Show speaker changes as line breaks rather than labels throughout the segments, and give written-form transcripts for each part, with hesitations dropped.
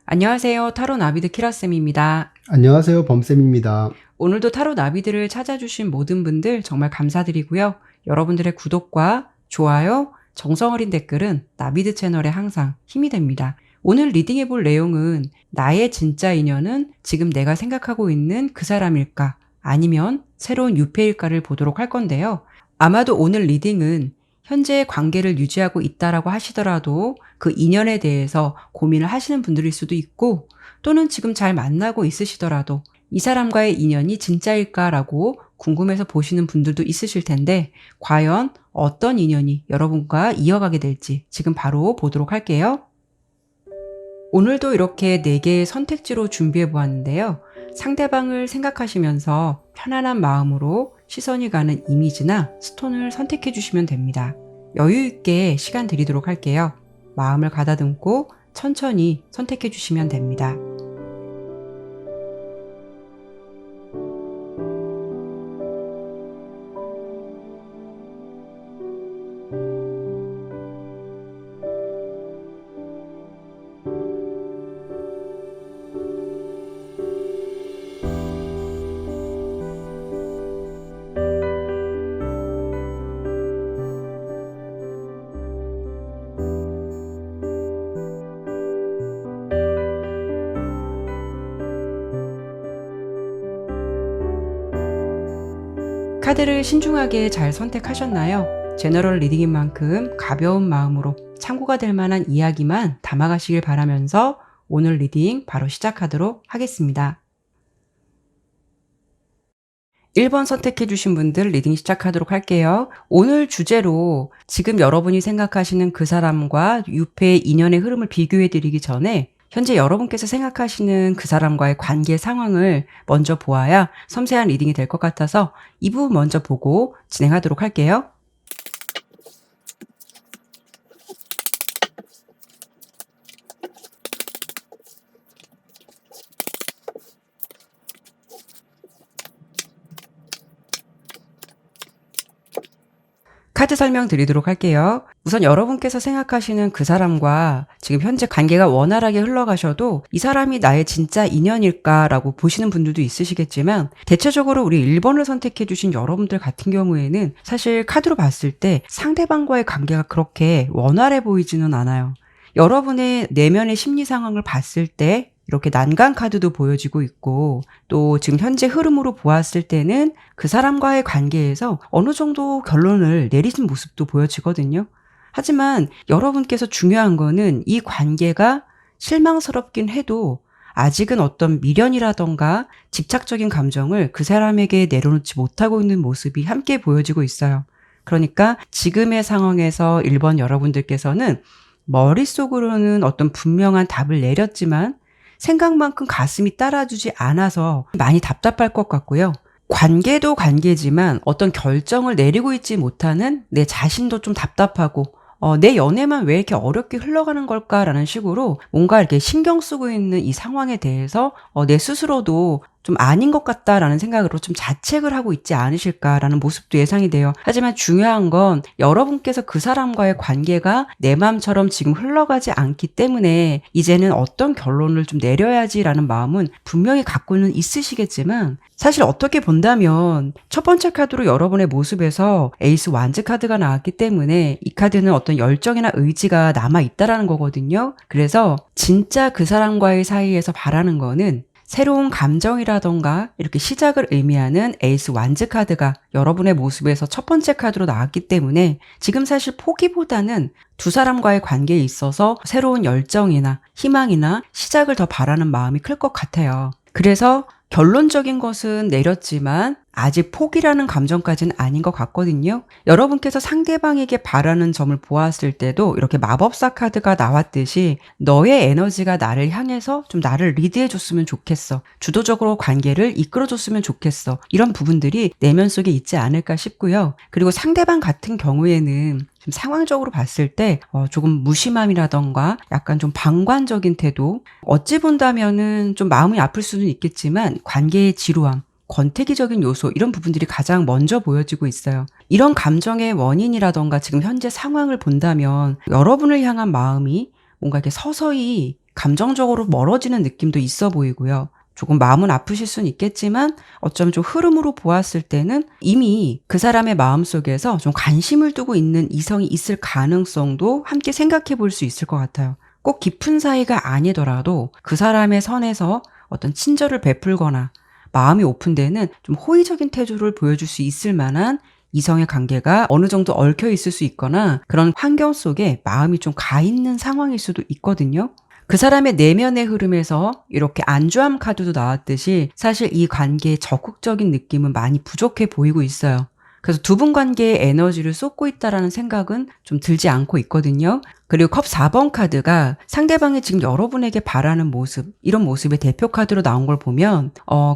안녕하세요. 타로 나비드 키라쌤입니다.
안녕하세요. 범쌤입니다.
오늘도 타로 나비드를 찾아주신 모든 분들 정말 감사드리고요. 여러분들의 구독과 좋아요, 정성 어린 댓글은 나비드 채널에 항상 힘이 됩니다. 오늘 리딩해볼 내용은 나의 진짜 인연은 지금 내가 생각하고 있는 그 사람일까? 아니면 새로운 유패일까를 보도록 할 건데요. 아마도 오늘 리딩은 현재 관계를 유지하고 있다라고 하시더라도 그 인연에 대해서 고민을 하시는 분들일 수도 있고, 또는 지금 잘 만나고 있으시더라도 이 사람과의 인연이 진짜일까라고 궁금해서 보시는 분들도 있으실 텐데, 과연 어떤 인연이 여러분과 이어가게 될지 지금 바로 보도록 할게요. 오늘도 이렇게 4개의 선택지로 준비해 보았는데요. 상대방을 생각하시면서 편안한 마음으로 시선이 가는 이미지나 스톤을 선택해 주시면 됩니다. 여유 있게 시간 드리도록 할게요. 마음을 가다듬고 천천히 선택해 주시면 됩니다. 카드를 신중하게 잘 선택하셨나요? 제너럴 리딩인 만큼 가벼운 마음으로 참고가 될 만한 이야기만 담아가시길 바라면서 오늘 리딩 바로 시작하도록 하겠습니다. 1번 선택해주신 분들 리딩 시작하도록 할게요. 오늘 주제로 지금 여러분이 생각하시는 그 사람과 유패의 인연의 흐름을 비교해드리기 전에 현재 여러분께서 생각하시는 그 사람과의 관계 상황을 먼저 보아야 섬세한 리딩이 될 것 같아서 이 부분 먼저 보고 진행하도록 할게요. 카드 설명 드리도록 할게요. 우선 여러분께서 생각하시는 그 사람과 지금 현재 관계가 원활하게 흘러가셔도 이 사람이 나의 진짜 인연일까라고 보시는 분들도 있으시겠지만, 대체적으로 우리 1번을 선택해 주신 여러분들 같은 경우에는 사실 카드로 봤을 때 상대방과의 관계가 그렇게 원활해 보이지는 않아요. 여러분의 내면의 심리 상황을 봤을 때 이렇게 난간 카드도 보여지고 있고, 또 지금 현재 흐름으로 보았을 때는 그 사람과의 관계에서 어느 정도 결론을 내리는 모습도 보여지거든요. 하지만 여러분께서 중요한 거는 이 관계가 실망스럽긴 해도 아직은 어떤 미련이라던가 집착적인 감정을 그 사람에게 내려놓지 못하고 있는 모습이 함께 보여지고 있어요. 그러니까 지금의 상황에서 1번 여러분들께서는 머릿속으로는 어떤 분명한 답을 내렸지만 생각만큼 가슴이 따라주지 않아서 많이 답답할 것 같고요. 관계도 관계지만 어떤 결정을 내리고 있지 못하는 내 자신도 좀 답답하고, 내 연애만 왜 이렇게 어렵게 흘러가는 걸까라는 식으로 뭔가 이렇게 신경 쓰고 있는 이 상황에 대해서 내 스스로도 좀 아닌 것 같다라는 생각으로 좀 자책을 하고 있지 않으실까라는 모습도 예상이 돼요. 하지만 중요한 건 여러분께서 그 사람과의 관계가 내 마음처럼 지금 흘러가지 않기 때문에 이제는 어떤 결론을 좀 내려야지라는 마음은 분명히 갖고는 있으시겠지만, 사실 어떻게 본다면 첫 번째 카드로 여러분의 모습에서 에이스 완즈 카드가 나왔기 때문에 이 카드는 어떤 열정이나 의지가 남아있다라는 거거든요. 그래서 진짜 그 사람과의 사이에서 바라는 거는 새로운 감정이라던가 이렇게 시작을 의미하는 에이스 완즈 카드가 여러분의 모습에서 첫 번째 카드로 나왔기 때문에 지금 사실 포기보다는 두 사람과의 관계에 있어서 새로운 열정이나 희망이나 시작을 더 바라는 마음이 클 것 같아요. 그래서 결론적인 것은 내렸지만 아직 포기라는 감정까지는 아닌 것 같거든요. 여러분께서 상대방에게 바라는 점을 보았을 때도 이렇게 마법사 카드가 나왔듯이 너의 에너지가 나를 향해서 좀 나를 리드해줬으면 좋겠어. 주도적으로 관계를 이끌어줬으면 좋겠어. 이런 부분들이 내면 속에 있지 않을까 싶고요. 그리고 상대방 같은 경우에는 좀 상황적으로 봤을 때 조금 무심함이라던가 약간 좀 방관적인 태도, 어찌 본다면은 좀 마음이 아플 수는 있겠지만 관계의 지루함, 권태기적인 요소, 이런 부분들이 가장 먼저 보여지고 있어요. 이런 감정의 원인이라던가 지금 현재 상황을 본다면 여러분을 향한 마음이 뭔가 이렇게 서서히 감정적으로 멀어지는 느낌도 있어 보이고요. 조금 마음은 아프실 수는 있겠지만 어쩌면 좀 흐름으로 보았을 때는 이미 그 사람의 마음속에서 좀 관심을 두고 있는 이성이 있을 가능성도 함께 생각해 볼 수 있을 것 같아요. 꼭 깊은 사이가 아니더라도 그 사람의 선에서 어떤 친절을 베풀거나 마음이 오픈되는 좀 호의적인 태도를 보여줄 수 있을 만한 이성의 관계가 어느 정도 얽혀 있을 수 있거나 그런 환경 속에 마음이 좀 가 있는 상황일 수도 있거든요. 그 사람의 내면의 흐름에서 이렇게 안주함 카드도 나왔듯이 사실 이 관계의 적극적인 느낌은 많이 부족해 보이고 있어요. 그래서 두 분 관계에 에너지를 쏟고 있다라는 생각은 좀 들지 않고 있거든요. 그리고 컵 4번 카드가 상대방이 지금 여러분에게 바라는 모습, 이런 모습의 대표 카드로 나온 걸 보면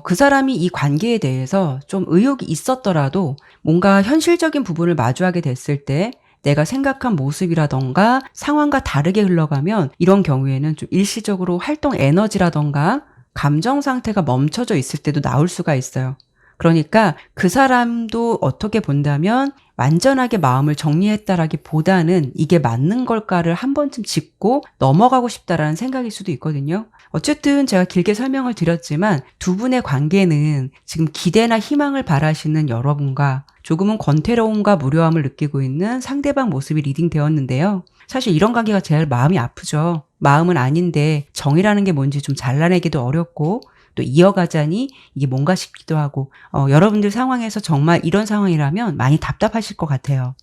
그 사람이 이 관계에 대해서 좀 의욕이 있었더라도 뭔가 현실적인 부분을 마주하게 됐을 때 내가 생각한 모습이라던가 상황과 다르게 흘러가면 이런 경우에는 좀 일시적으로 활동 에너지라던가 감정 상태가 멈춰져 있을 때도 나올 수가 있어요. 그러니까 그 사람도 어떻게 본다면 완전하게 마음을 정리했다라기보다는 이게 맞는 걸까를 한 번쯤 짚고 넘어가고 싶다라는 생각일 수도 있거든요. 어쨌든 제가 길게 설명을 드렸지만 두 분의 관계는 지금 기대나 희망을 바라시는 여러분과 조금은 권태로움과 무료함을 느끼고 있는 상대방 모습이 리딩되었는데요. 사실 이런 관계가 제일 마음이 아프죠. 마음은 아닌데 정이라는 게 뭔지 좀 잘라내기도 어렵고 또 이어가자니 이게 뭔가 싶기도 하고 여러분들 상황에서 정말 이런 상황이라면 많이 답답하실 것 같아요.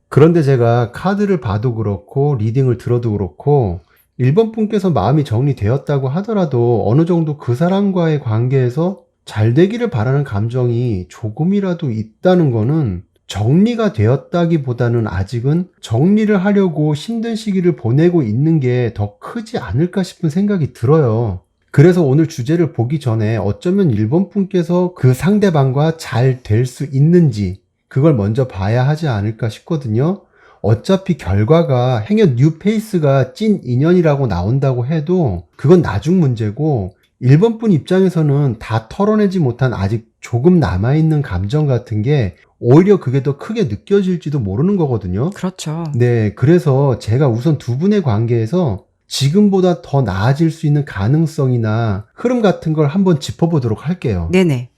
그런데 제가 카드를 봐도 그렇고 리딩을 들어도 그렇고 1번 분께서 마음이 정리되었다고 하더라도 어느 정도 그 사람과의 관계에서 잘 되기를 바라는 감정이 조금이라도 있다는 거는 정리가 되었다기보다는 아직은 정리를 하려고 힘든 시기를 보내고 있는 게 더 크지 않을까 싶은 생각이 들어요. 그래서 오늘 주제를 보기 전에 어쩌면 1번 분께서 그 상대방과 잘 될 수 있는지 그걸 먼저 봐야 하지 않을까 싶거든요. 어차피 결과가 행여 뉴페이스가 찐 인연이라고 나온다고 해도 그건 나중 문제고 1번 분 입장에서는 다 털어내지 못한 아직 조금 남아있는 감정 같은 게 오히려 그게 더 크게 느껴질지도 모르는 거거든요.
그렇죠.
네, 그래서 제가 우선 두 분의 관계에서 지금보다 더 나아질 수 있는 가능성이나 흐름 같은 걸 한번 짚어보도록 할게요.
네네.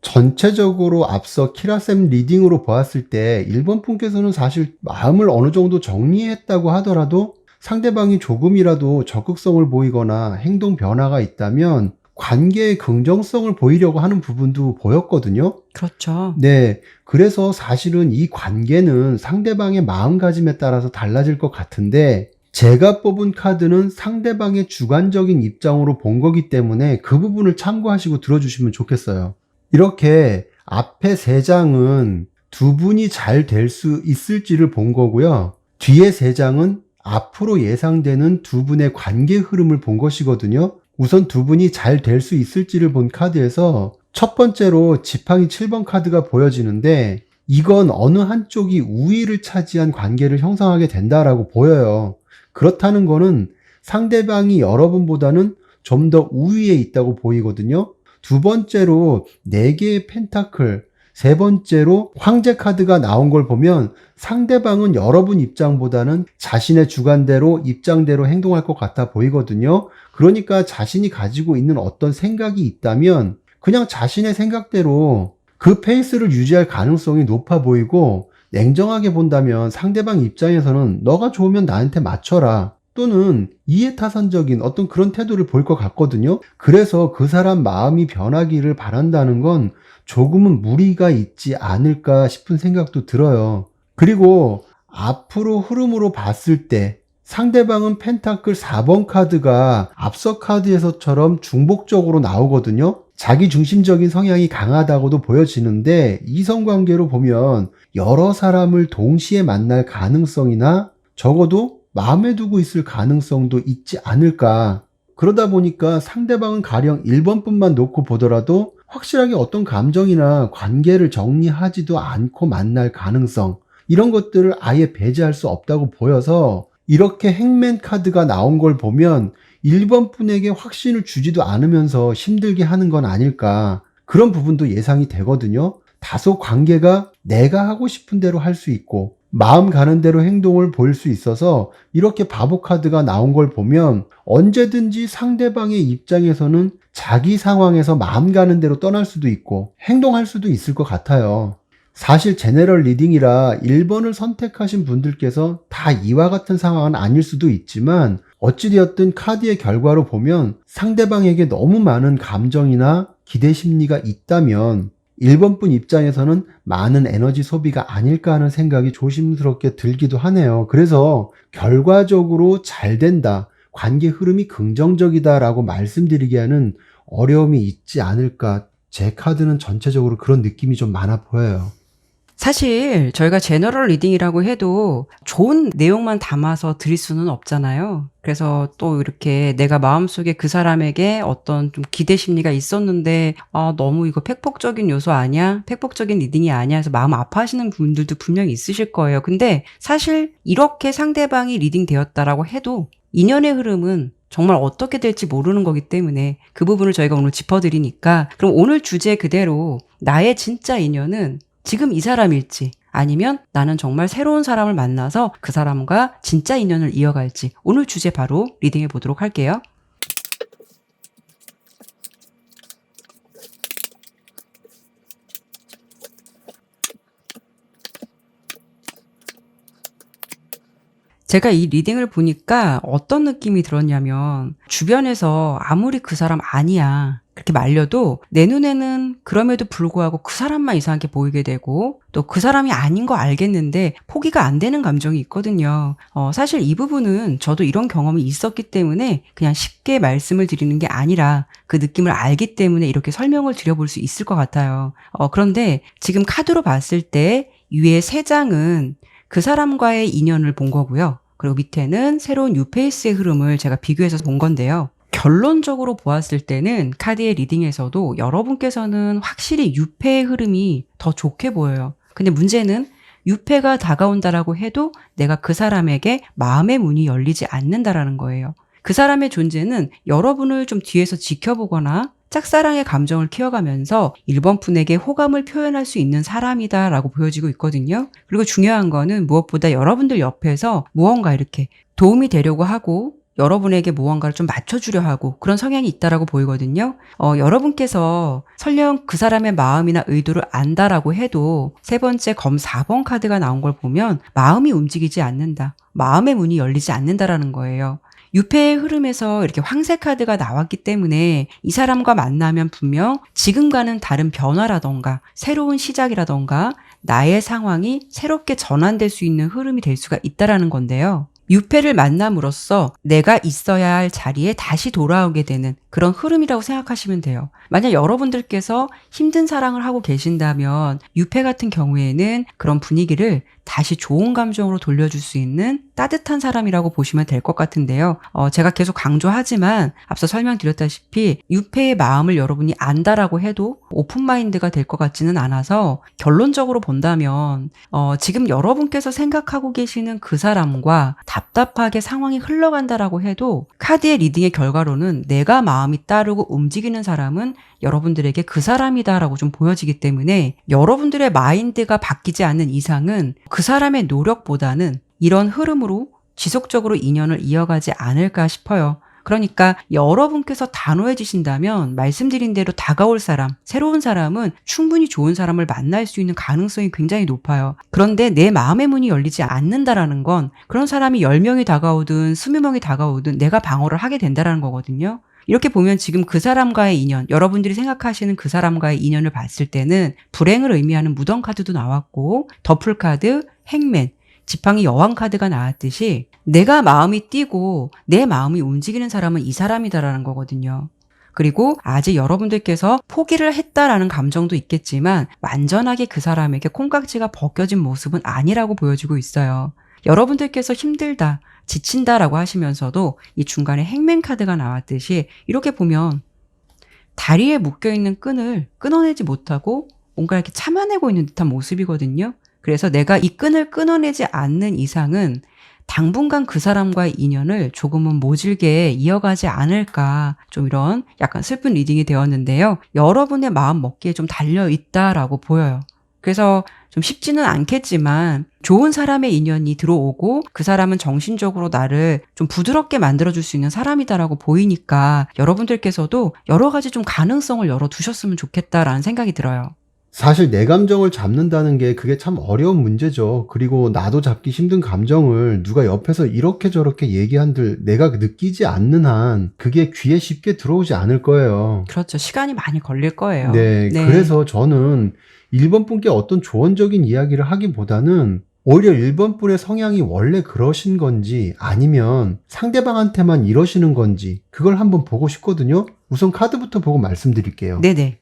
전체적으로 앞서 키라쌤 리딩으로 보았을 때 1번 분께서는 사실 마음을 어느 정도 정리했다고 하더라도 상대방이 조금이라도 적극성을 보이거나 행동 변화가 있다면 관계의 긍정성을 보이려고 하는 부분도 보였거든요.
그렇죠.
네. 그래서 사실은 이 관계는 상대방의 마음가짐에 따라서 달라질 것 같은데 제가 뽑은 카드는 상대방의 주관적인 입장으로 본 거기 때문에 그 부분을 참고하시고 들어주시면 좋겠어요. 이렇게 앞에 세 장은 두 분이 잘 될 수 있을지를 본 거고요. 뒤에 세 장은 앞으로 예상되는 두 분의 관계 흐름을 본 것이거든요. 우선 두 분이 잘 될 수 있을지를 본 카드에서 첫 번째로 지팡이 7번 카드가 보여지는데 이건 어느 한쪽이 우위를 차지한 관계를 형성하게 된다라고 보여요. 그렇다는 거는 상대방이 여러분보다는 좀 더 우위에 있다고 보이거든요. 두 번째로 4개의 펜타클, 세 번째로 황제 카드가 나온 걸 보면 상대방은 여러분 입장보다는 자신의 주관대로 입장대로 행동할 것 같아 보이거든요. 그러니까 자신이 가지고 있는 어떤 생각이 있다면 그냥 자신의 생각대로 그 페이스를 유지할 가능성이 높아 보이고 냉정하게 본다면 상대방 입장에서는 너가 좋으면 나한테 맞춰라. 또는 이해타산적인 어떤 그런 태도를 볼 것 같거든요. 그래서 그 사람 마음이 변하기를 바란다는 건 조금은 무리가 있지 않을까 싶은 생각도 들어요. 그리고 앞으로 흐름으로 봤을 때 상대방은 펜타클 4번 카드가 앞서 카드에서처럼 중복적으로 나오거든요. 자기 중심적인 성향이 강하다고도 보여지는데 이성관계로 보면 여러 사람을 동시에 만날 가능성이나 적어도 마음에 두고 있을 가능성도 있지 않을까. 그러다 보니까 상대방은 가령 1번뿐만 놓고 보더라도 확실하게 어떤 감정이나 관계를 정리하지도 않고 만날 가능성, 이런 것들을 아예 배제할 수 없다고 보여서 이렇게 행맨 카드가 나온 걸 보면 1번 분에게 확신을 주지도 않으면서 힘들게 하는 건 아닐까. 그런 부분도 예상이 되거든요. 다소 관계가 내가 하고 싶은 대로 할 수 있고 마음 가는 대로 행동을 보일 수 있어서 이렇게 바보 카드가 나온 걸 보면 언제든지 상대방의 입장에서는 자기 상황에서 마음 가는 대로 떠날 수도 있고 행동할 수도 있을 것 같아요. 사실 제너럴 리딩이라 1번을 선택하신 분들께서 다 이와 같은 상황은 아닐 수도 있지만 어찌되었든 카드의 결과로 보면 상대방에게 너무 많은 감정이나 기대 심리가 있다면 1번 분 입장에서는 많은 에너지 소비가 아닐까 하는 생각이 조심스럽게 들기도 하네요. 그래서 결과적으로 잘 된다, 관계 흐름이 긍정적이다라고 말씀드리기에는 어려움이 있지 않을까. 제 카드는 전체적으로 그런 느낌이 좀 많아 보여요.
사실 저희가 제너럴 리딩이라고 해도 좋은 내용만 담아서 드릴 수는 없잖아요. 그래서 또 이렇게 내가 마음속에 그 사람에게 어떤 좀 기대 심리가 있었는데 너무 이거 팩폭적인 요소 아니야? 팩폭적인 리딩이 아니야? 해서 마음 아파하시는 분들도 분명히 있으실 거예요. 근데 사실 이렇게 상대방이 리딩 되었다라고 해도 인연의 흐름은 정말 어떻게 될지 모르는 거기 때문에 그 부분을 저희가 오늘 짚어드리니까, 그럼 오늘 주제 그대로 나의 진짜 인연은 지금 이 사람일지 아니면 나는 정말 새로운 사람을 만나서 그 사람과 진짜 인연을 이어갈지, 오늘 주제 바로 리딩해 보도록 할게요. 제가 이 리딩을 보니까 어떤 느낌이 들었냐면, 주변에서 아무리 그 사람 아니야 그렇게 말려도 내 눈에는 그럼에도 불구하고 그 사람만 이상하게 보이게 되고, 또 그 사람이 아닌 거 알겠는데 포기가 안 되는 감정이 있거든요. 사실 이 부분은 저도 이런 경험이 있었기 때문에 그냥 쉽게 말씀을 드리는 게 아니라 그 느낌을 알기 때문에 이렇게 설명을 드려볼 수 있을 것 같아요. 그런데 지금 카드로 봤을 때 위에 3장은 그 사람과의 인연을 본 거고요. 그리고 밑에는 새로운 뉴페이스의 흐름을 제가 비교해서 본 건데요. 결론적으로 보았을 때는 카드의 리딩에서도 여러분께서는 확실히 유패의 흐름이 더 좋게 보여요. 근데 문제는 유패가 다가온다라고 해도 내가 그 사람에게 마음의 문이 열리지 않는다라는 거예요. 그 사람의 존재는 여러분을 좀 뒤에서 지켜보거나 짝사랑의 감정을 키워가면서 1번 분에게 호감을 표현할 수 있는 사람이다라고 보여지고 있거든요. 그리고 중요한 거는 무엇보다 여러분들 옆에서 무언가 이렇게 도움이 되려고 하고 여러분에게 무언가를 좀 맞춰주려 하고 그런 성향이 있다라고 보이거든요. 여러분께서 설령 그 사람의 마음이나 의도를 안다라고 해도 3번째 검 4번 카드가 나온 걸 보면 마음이 움직이지 않는다, 마음의 문이 열리지 않는다라는 거예요. 유패의 흐름에서 이렇게 황새 카드가 나왔기 때문에 이 사람과 만나면 분명 지금과는 다른 변화라던가 새로운 시작이라던가 나의 상황이 새롭게 전환될 수 있는 흐름이 될 수가 있다라는 건데요. 유패를 만남으로써 내가 있어야 할 자리에 다시 돌아오게 되는 그런 흐름이라고 생각하시면 돼요. 만약 여러분들께서 힘든 사랑을 하고 계신다면 유패 같은 경우에는 그런 분위기를 다시 좋은 감정으로 돌려줄 수 있는 따뜻한 사람이라고 보시면 될 것 같은데요. 제가 계속 강조하지만 앞서 설명드렸다시피 유패의 마음을 여러분이 안다라고 해도 오픈마인드가 될 것 같지는 않아서, 결론적으로 본다면 지금 여러분께서 생각하고 계시는 그 사람과 답답하게 상황이 흘러간다라고 해도 카드의 리딩의 결과로는 내가 마음이 따르고 움직이는 사람은 여러분들에게 그 사람이다라고 좀 보여지기 때문에 여러분들의 마인드가 바뀌지 않는 이상은 그 사람의 노력보다는 이런 흐름으로 지속적으로 인연을 이어가지 않을까 싶어요. 그러니까 여러분께서 단호해지신다면 말씀드린 대로 다가올 사람, 새로운 사람은 충분히 좋은 사람을 만날 수 있는 가능성이 굉장히 높아요. 그런데 내 마음의 문이 열리지 않는다라는 건 그런 사람이 10명이 다가오든 20명이 다가오든 내가 방어를 하게 된다라는 거거든요. 이렇게 보면 지금 그 사람과의 인연, 여러분들이 생각하시는 그 사람과의 인연을 봤을 때는 불행을 의미하는 무덤 카드도 나왔고 더플 카드, 행맨, 지팡이 여왕 카드가 나왔듯이 내가 마음이 뛰고 내 마음이 움직이는 사람은 이 사람이다라는 거거든요. 그리고 아직 여러분들께서 포기를 했다라는 감정도 있겠지만 완전하게 그 사람에게 콩깍지가 벗겨진 모습은 아니라고 보여지고 있어요. 여러분들께서 힘들다, 지친다라고 하시면서도 이 중간에 행맨 카드가 나왔듯이 이렇게 보면 다리에 묶여있는 끈을 끊어내지 못하고 뭔가 이렇게 참아내고 있는 듯한 모습이거든요. 그래서 내가 이 끈을 끊어내지 않는 이상은 당분간 그 사람과의 인연을 조금은 모질게 이어가지 않을까, 좀 이런 약간 슬픈 리딩이 되었는데요. 여러분의 마음 먹기에 좀 달려있다라고 보여요. 그래서 좀 쉽지는 않겠지만 좋은 사람의 인연이 들어오고 그 사람은 정신적으로 나를 좀 부드럽게 만들어줄 수 있는 사람이다라고 보이니까 여러분들께서도 여러 가지 좀 가능성을 열어두셨으면 좋겠다라는 생각이 들어요.
사실 내 감정을 잡는다는 게 그게 참 어려운 문제죠. 그리고 나도 잡기 힘든 감정을 누가 옆에서 이렇게 저렇게 얘기한들 내가 느끼지 않는 한 그게 귀에 쉽게 들어오지 않을 거예요.
그렇죠. 시간이 많이 걸릴 거예요.
네, 그래서 저는 1번 분께 어떤 조언적인 이야기를 하기보다는 오히려 1번 분의 성향이 원래 그러신 건지 아니면 상대방한테만 이러시는 건지 그걸 한번 보고 싶거든요. 우선 카드부터 보고 말씀드릴게요.
네네.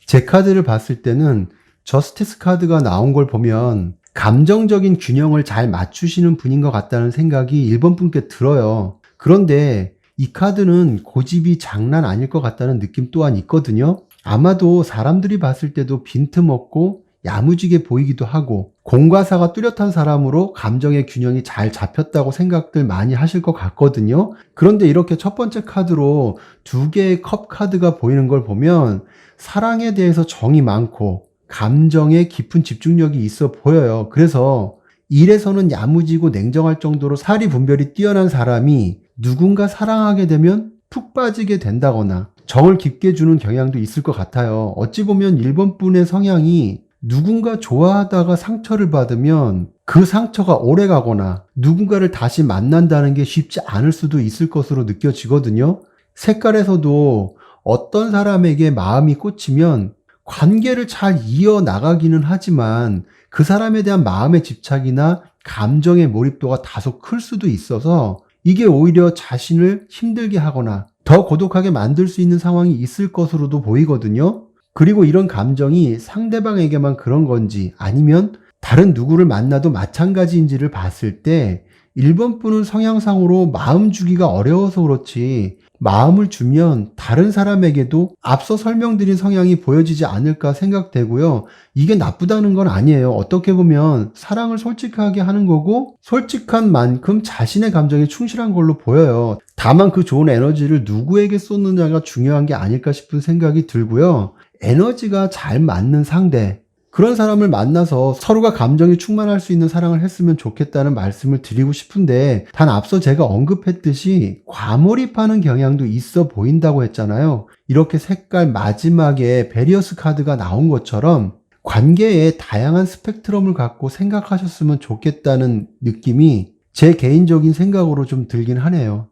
제 카드를 봤을 때는 저스티스 카드가 나온 걸 보면 감정적인 균형을 잘 맞추시는 분인 것 같다는 생각이 1번 분께 들어요. 그런데 이 카드는 고집이 장난 아닐 것 같다는 느낌 또한 있거든요. 아마도 사람들이 봤을 때도 빈틈없고 야무지게 보이기도 하고 공과 사가 뚜렷한 사람으로 감정의 균형이 잘 잡혔다고 생각들 많이 하실 것 같거든요. 그런데 이렇게 첫 번째 카드로 두 개의 컵 카드가 보이는 걸 보면 사랑에 대해서 정이 많고 감정에 깊은 집중력이 있어 보여요. 그래서 일에서는 야무지고 냉정할 정도로 사리 분별이 뛰어난 사람이 누군가 사랑하게 되면 푹 빠지게 된다거나 정을 깊게 주는 경향도 있을 것 같아요. 어찌 보면 1번 분의 성향이 누군가 좋아하다가 상처를 받으면 그 상처가 오래 가거나 누군가를 다시 만난다는 게 쉽지 않을 수도 있을 것으로 느껴지거든요. 색깔에서도 어떤 사람에게 마음이 꽂히면 관계를 잘 이어나가기는 하지만 그 사람에 대한 마음의 집착이나 감정의 몰입도가 다소 클 수도 있어서 이게 오히려 자신을 힘들게 하거나 더 고독하게 만들 수 있는 상황이 있을 것으로도 보이거든요. 그리고 이런 감정이 상대방에게만 그런 건지 아니면 다른 누구를 만나도 마찬가지인지를 봤을 때 1번 분은 성향상으로 마음 주기가 어려워서 그렇지 마음을 주면 다른 사람에게도 앞서 설명드린 성향이 보여지지 않을까 생각되고요. 이게 나쁘다는 건 아니에요. 어떻게 보면 사랑을 솔직하게 하는 거고 솔직한 만큼 자신의 감정에 충실한 걸로 보여요. 다만 그 좋은 에너지를 누구에게 쏟느냐가 중요한 게 아닐까 싶은 생각이 들고요. 에너지가 잘 맞는 상대, 그런 사람을 만나서 서로가 감정이 충만할 수 있는 사랑을 했으면 좋겠다는 말씀을 드리고 싶은데, 단 앞서 제가 언급했듯이 과몰입하는 경향도 있어 보인다고 했잖아요. 이렇게 색깔 마지막에 베리어스 카드가 나온 것처럼 관계에 다양한 스펙트럼을 갖고 생각하셨으면 좋겠다는 느낌이 제 개인적인 생각으로 좀 들긴 하네요.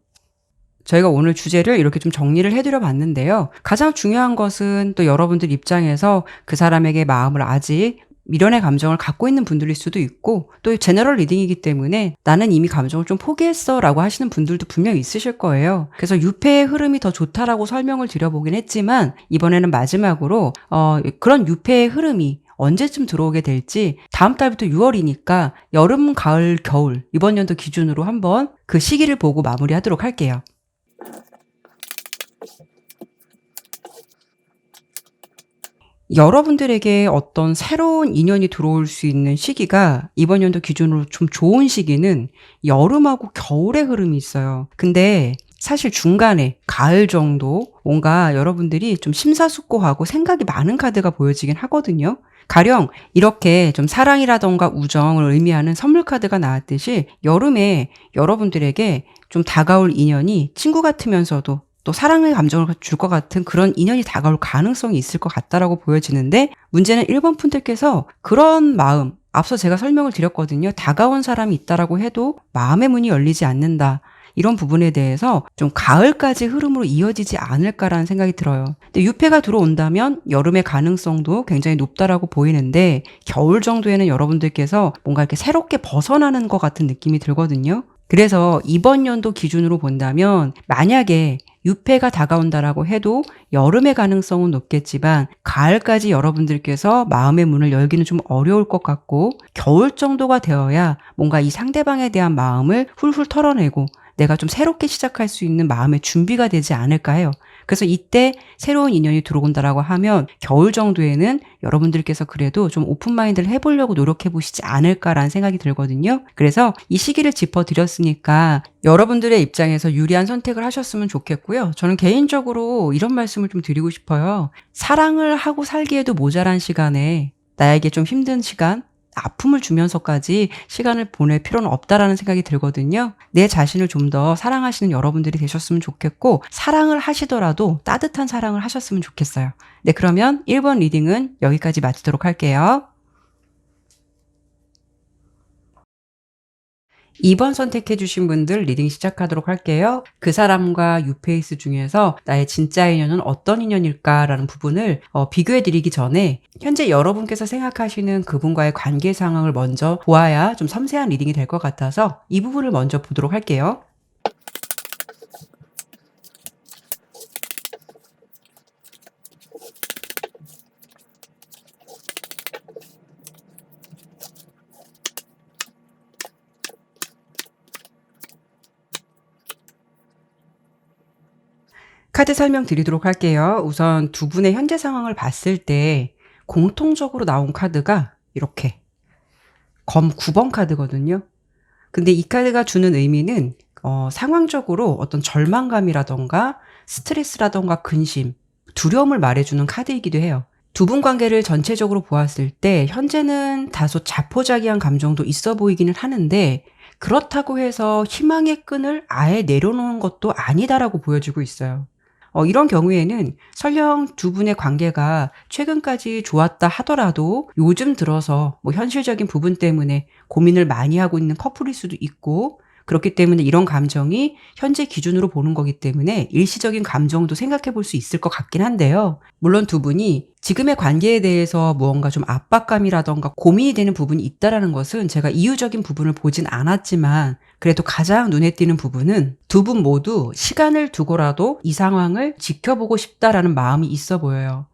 저희가 오늘 주제를 이렇게 좀 정리를 해드려 봤는데요. 가장 중요한 것은 또 여러분들 입장에서 그 사람에게 마음을 아직 미련의 감정을 갖고 있는 분들일 수도 있고, 또 제너럴 리딩이기 때문에 나는 이미 감정을 좀 포기했어 라고 하시는 분들도 분명히 있으실 거예요. 그래서 유패의 흐름이 더 좋다라고 설명을 드려보긴 했지만, 이번에는 마지막으로 그런 유패의 흐름이 언제쯤 들어오게 될지 다음 달부터 6월이니까 여름, 가을, 겨울 이번 연도 기준으로 한번 그 시기를 보고 마무리하도록 할게요. 여러분들에게 어떤 새로운 인연이 들어올 수 있는 시기가 이번 연도 기준으로 좀 좋은 시기는 여름하고 겨울의 흐름이 있어요. 근데 사실 중간에 가을 정도 뭔가 여러분들이 좀 심사숙고하고 생각이 많은 카드가 보여지긴 하거든요. 가령 이렇게 좀 사랑이라던가 우정을 의미하는 선물 카드가 나왔듯이 여름에 여러분들에게 좀 다가올 인연이 친구 같으면서도 또 사랑의 감정을 줄 것 같은 그런 인연이 다가올 가능성이 있을 것 같다라고 보여지는데, 문제는 1번 분들께서 그런 마음, 앞서 제가 설명을 드렸거든요. 다가온 사람이 있다라고 해도 마음의 문이 열리지 않는다. 이런 부분에 대해서 좀 가을까지 흐름으로 이어지지 않을까라는 생각이 들어요. 근데 유패가 들어온다면 여름의 가능성도 굉장히 높다라고 보이는데, 겨울 정도에는 여러분들께서 뭔가 이렇게 새롭게 벗어나는 것 같은 느낌이 들거든요. 그래서 이번 연도 기준으로 본다면 만약에 유패가 다가온다라고 해도 여름의 가능성은 높겠지만 가을까지 여러분들께서 마음의 문을 열기는 좀 어려울 것 같고, 겨울 정도가 되어야 뭔가 이 상대방에 대한 마음을 훌훌 털어내고 내가 좀 새롭게 시작할 수 있는 마음의 준비가 되지 않을까 해요. 그래서 이때 새로운 인연이 들어온다라고 하면 겨울 정도에는 여러분들께서 그래도 좀 오픈마인드를 해보려고 노력해보시지 않을까라는 생각이 들거든요. 그래서 이 시기를 짚어드렸으니까 여러분들의 입장에서 유리한 선택을 하셨으면 좋겠고요. 저는 개인적으로 이런 말씀을 좀 드리고 싶어요. 사랑을 하고 살기에도 모자란 시간에 나에게 좀 힘든 시간, 아픔을 주면서까지 시간을 보낼 필요는 없다라는 생각이 들거든요. 내 자신을 좀 더 사랑하시는 여러분들이 되셨으면 좋겠고, 사랑을 하시더라도 따뜻한 사랑을 하셨으면 좋겠어요. 네, 그러면 1번 리딩은 여기까지 마치도록 할게요. 2번 선택해주신 분들 리딩 시작하도록 할게요. 그 사람과 유페이스 중에서 나의 진짜 인연은 어떤 인연일까라는 부분을 비교해드리기 전에 현재 여러분께서 생각하시는 그분과의 관계 상황을 먼저 보아야 좀 섬세한 리딩이 될 것 같아서 이 부분을 먼저 보도록 할게요. 카드 설명드리도록 할게요. 우선 두 분의 현재 상황을 봤을 때 공통적으로 나온 카드가 이렇게 검 9번 카드거든요. 근데 이 카드가 주는 의미는 상황적으로 어떤 절망감이라던가 스트레스라던가 근심, 두려움을 말해주는 카드이기도 해요. 두 분 관계를 전체적으로 보았을 때 현재는 다소 자포자기한 감정도 있어 보이기는 하는데 그렇다고 해서 희망의 끈을 아예 내려놓은 것도 아니다라고 보여지고 있어요. 이런 경우에는 설령 두 분의 관계가 최근까지 좋았다 하더라도 요즘 들어서 뭐 현실적인 부분 때문에 고민을 많이 하고 있는 커플일 수도 있고, 그렇기 때문에 이런 감정이 현재 기준으로 보는 거기 때문에 일시적인 감정도 생각해 볼 수 있을 것 같긴 한데요. 물론 두 분이 지금의 관계에 대해서 무언가 좀 압박감이라던가 고민이 되는 부분이 있다라는 것은 제가 이유적인 부분을 보진 않았지만 그래도 가장 눈에 띄는 부분은 두 분 모두 시간을 두고라도 이 상황을 지켜보고 싶다라는 마음이 있어 보여요.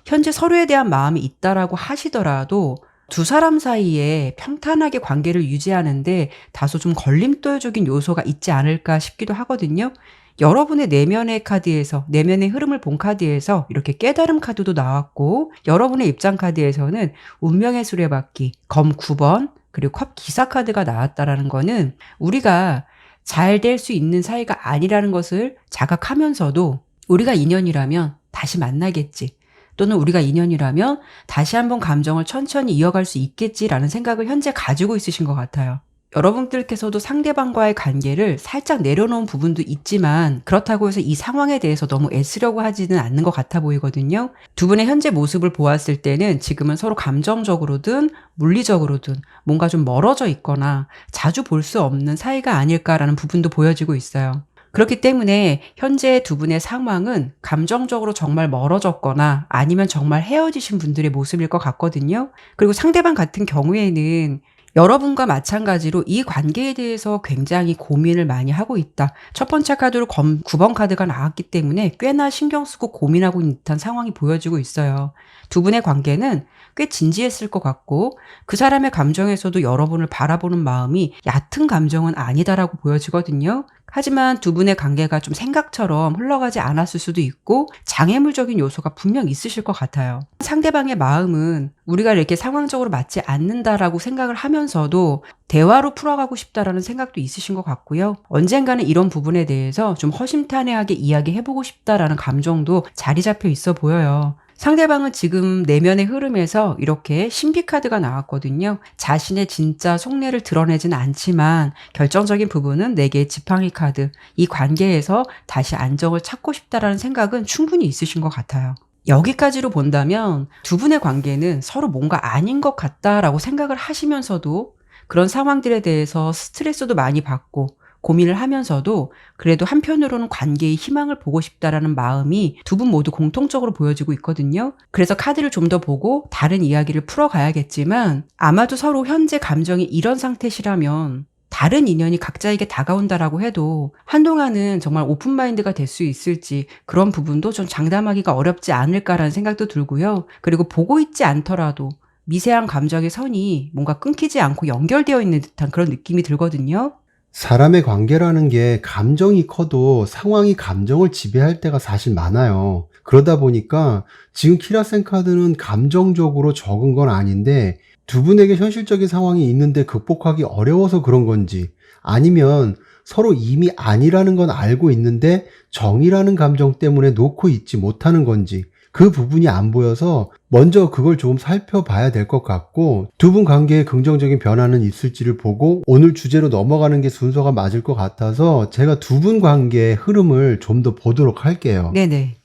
현재 서로에 대한 마음이 있다라고 하시더라도 두 사람 사이에 평탄하게 관계를 유지하는데 다소 좀 걸림돌적인 요소가 있지 않을까 싶기도 하거든요. 여러분의 내면의 카드에서, 내면의 흐름을 본 카드에서 이렇게 깨달음 카드도 나왔고, 여러분의 입장 카드에서는 운명의 수레바퀴, 검 9번, 그리고 컵 기사 카드가 나왔다라는 거는 우리가 잘 될 수 있는 사이가 아니라는 것을 자각하면서도 우리가 인연이라면 다시 만나겠지. 또는 우리가 인연이라면 다시 한번 감정을 천천히 이어갈 수 있겠지라는 생각을 현재 가지고 있으신 것 같아요. 여러분들께서도 상대방과의 관계를 살짝 내려놓은 부분도 있지만 그렇다고 해서 이 상황에 대해서 너무 애쓰려고 하지는 않는 것 같아 보이거든요. 두 분의 현재 모습을 보았을 때는 지금은 서로 감정적으로든 물리적으로든 뭔가 좀 멀어져 있거나 자주 볼 수 없는 사이가 아닐까라는 부분도 보여지고 있어요. 그렇기 때문에 현재 두 분의 상황은 감정적으로 정말 멀어졌거나 아니면 정말 헤어지신 분들의 모습일 것 같거든요. 그리고 상대방 같은 경우에는 여러분과 마찬가지로 이 관계에 대해서 굉장히 고민을 많이 하고 있다. 첫 번째 카드로 9번 카드가 나왔기 때문에 꽤나 신경 쓰고 고민하고 있는 듯한 상황이 보여지고 있어요. 두 분의 관계는 꽤 진지했을 것 같고 그 사람의 감정에서도 여러분을 바라보는 마음이 얕은 감정은 아니다라고 보여지거든요. 하지만 두 분의 관계가 좀 생각처럼 흘러가지 않았을 수도 있고 장애물적인 요소가 분명 있으실 것 같아요. 상대방의 마음은 우리가 이렇게 상황적으로 맞지 않는다라고 생각을 하면서도 대화로 풀어가고 싶다라는 생각도 있으신 것 같고요. 언젠가는 이런 부분에 대해서 좀 허심탄회하게 이야기해보고 싶다라는 감정도 자리 잡혀 있어 보여요. 상대방은 지금 내면의 흐름에서 이렇게 신비카드가 나왔거든요. 자신의 진짜 속내를 드러내진 않지만 결정적인 부분은 4개의 지팡이 카드, 이 관계에서 다시 안정을 찾고 싶다라는 생각은 충분히 있으신 것 같아요. 여기까지로 본다면 두 분의 관계는 서로 뭔가 아닌 것 같다라고 생각을 하시면서도 그런 상황들에 대해서 스트레스도 많이 받고 고민을 하면서도 그래도 한편으로는 관계의 희망을 보고 싶다라는 마음이 두 분 모두 공통적으로 보여지고 있거든요. 그래서 카드를 좀 더 보고 다른 이야기를 풀어가야겠지만 아마도 서로 현재 감정이 이런 상태시라면 다른 인연이 각자에게 다가온다라고 해도 한동안은 정말 오픈마인드가 될 수 있을지 그런 부분도 좀 장담하기가 어렵지 않을까라는 생각도 들고요. 그리고 보고 있지 않더라도 미세한 감정의 선이 뭔가 끊기지 않고 연결되어 있는 듯한 그런 느낌이 들거든요.
사람의 관계라는 게 감정이 커도 상황이 감정을 지배할 때가 사실 많아요. 그러다 보니까 지금 키라센 카드는 감정적으로 적은 건 아닌데 두 분에게 현실적인 상황이 있는데 극복하기 어려워서 그런 건지 아니면 서로 이미 아니라는 건 알고 있는데 정이라는 감정 때문에 놓고 있지 못하는 건지 그 부분이 안 보여서 먼저 그걸 좀 살펴봐야 될 것 같고 두 분 관계에 긍정적인 변화는 있을지를 보고 오늘 주제로 넘어가는 게 순서가 맞을 것 같아서 제가 두 분 관계의 흐름을 좀 더 보도록 할게요.
네네.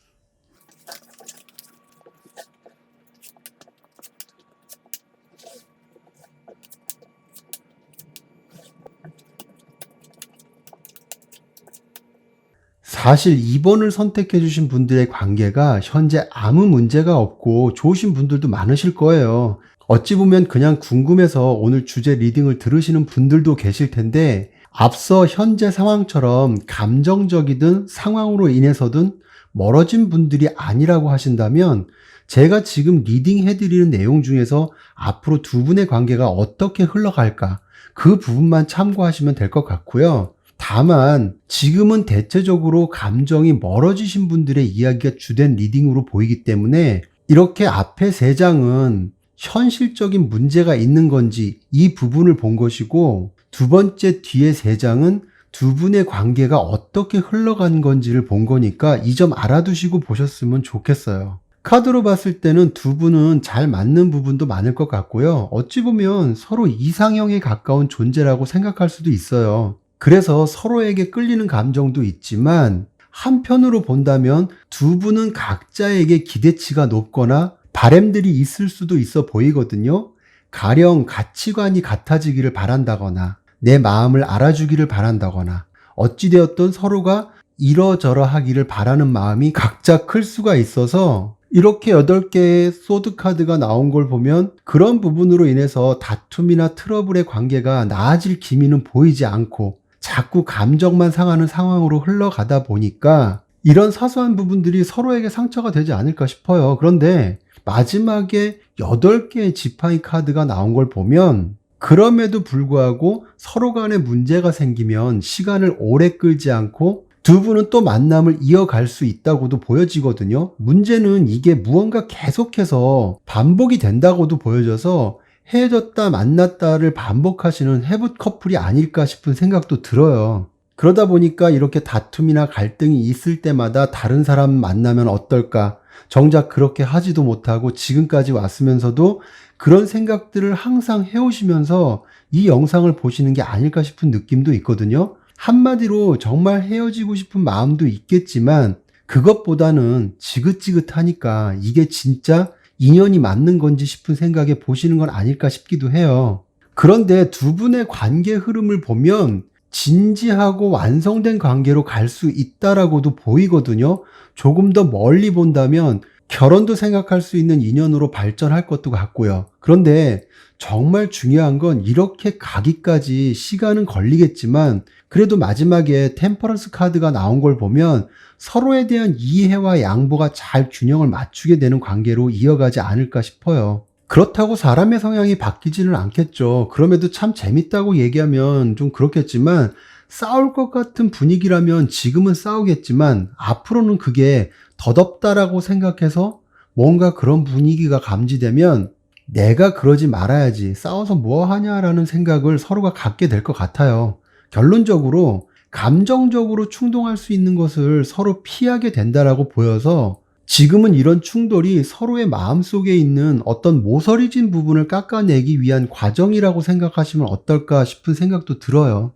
사실 2번을 선택해 주신 분들의 관계가 현재 아무 문제가 없고 좋으신 분들도 많으실 거예요. 어찌 보면 그냥 궁금해서 오늘 주제 리딩을 들으시는 분들도 계실 텐데 앞서 현재 상황처럼 감정적이든 상황으로 인해서든 멀어진 분들이 아니라고 하신다면 제가 지금 리딩 해드리는 내용 중에서 앞으로 두 분의 관계가 어떻게 흘러갈까 그 부분만 참고하시면 될 것 같고요. 다만 지금은 대체적으로 감정이 멀어지신 분들의 이야기가 주된 리딩으로 보이기 때문에 이렇게 앞에 세 장은 현실적인 문제가 있는 건지 이 부분을 본 것이고 두 번째 뒤에 세 장은 두 분의 관계가 어떻게 흘러간 건지를 본 거니까 이 점 알아두시고 보셨으면 좋겠어요. 카드로 봤을 때는 두 분은 잘 맞는 부분도 많을 것 같고요. 어찌 보면 서로 이상형에 가까운 존재라고 생각할 수도 있어요. 그래서 서로에게 끌리는 감정도 있지만 한편으로 본다면 두 분은 각자에게 기대치가 높거나 바램들이 있을 수도 있어 보이거든요. 가령 가치관이 같아지기를 바란다거나 내 마음을 알아주기를 바란다거나 어찌되었든 서로가 이러저러 하기를 바라는 마음이 각자 클 수가 있어서 이렇게 8개의 소드 카드가 나온 걸 보면 그런 부분으로 인해서 다툼이나 트러블의 관계가 나아질 기미는 보이지 않고 자꾸 감정만 상하는 상황으로 흘러가다 보니까 이런 사소한 부분들이 서로에게 상처가 되지 않을까 싶어요. 그런데 마지막에 8개의 지팡이 카드가 나온 걸 보면 그럼에도 불구하고 서로 간에 문제가 생기면 시간을 오래 끌지 않고 두 분은 또 만남을 이어갈 수 있다고도 보여지거든요. 문제는 이게 무언가 계속해서 반복이 된다고도 보여져서 헤어졌다 만났다를 반복하시는 해붓 커플이 아닐까 싶은 생각도 들어요. 그러다 보니까 이렇게 다툼이나 갈등이 있을 때마다 다른 사람 만나면 어떨까? 정작 그렇게 하지도 못하고 지금까지 왔으면서도 그런 생각들을 항상 해오시면서 이 영상을 보시는 게 아닐까 싶은 느낌도 있거든요. 한마디로 정말 헤어지고 싶은 마음도 있겠지만 그것보다는 지긋지긋하니까 이게 진짜 인연이 맞는 건지 싶은 생각에 보시는 건 아닐까 싶기도 해요. 그런데 두 분의 관계 흐름을 보면 진지하고 완성된 관계로 갈 수 있다라고도 보이거든요. 조금 더 멀리 본다면 결혼도 생각할 수 있는 인연으로 발전할 것도 같고요. 그런데 정말 중요한 건 이렇게 가기까지 시간은 걸리겠지만 그래도 마지막에 템퍼런스 카드가 나온 걸 보면 서로에 대한 이해와 양보가 잘 균형을 맞추게 되는 관계로 이어가지 않을까 싶어요. 그렇다고 사람의 성향이 바뀌지는 않겠죠. 그럼에도 참 재밌다고 얘기하면 좀 그렇겠지만 싸울 것 같은 분위기라면 지금은 싸우겠지만 앞으로는 그게 덧없다라고 생각해서 뭔가 그런 분위기가 감지되면 내가 그러지 말아야지 싸워서 뭐 하냐라는 생각을 서로가 갖게 될 것 같아요. 결론적으로 감정적으로 충동할 수 있는 것을 서로 피하게 된다라고 보여서 지금은 이런 충돌이 서로의 마음속에 있는 어떤 모서리진 부분을 깎아내기 위한 과정이라고 생각하시면 어떨까 싶은 생각도 들어요.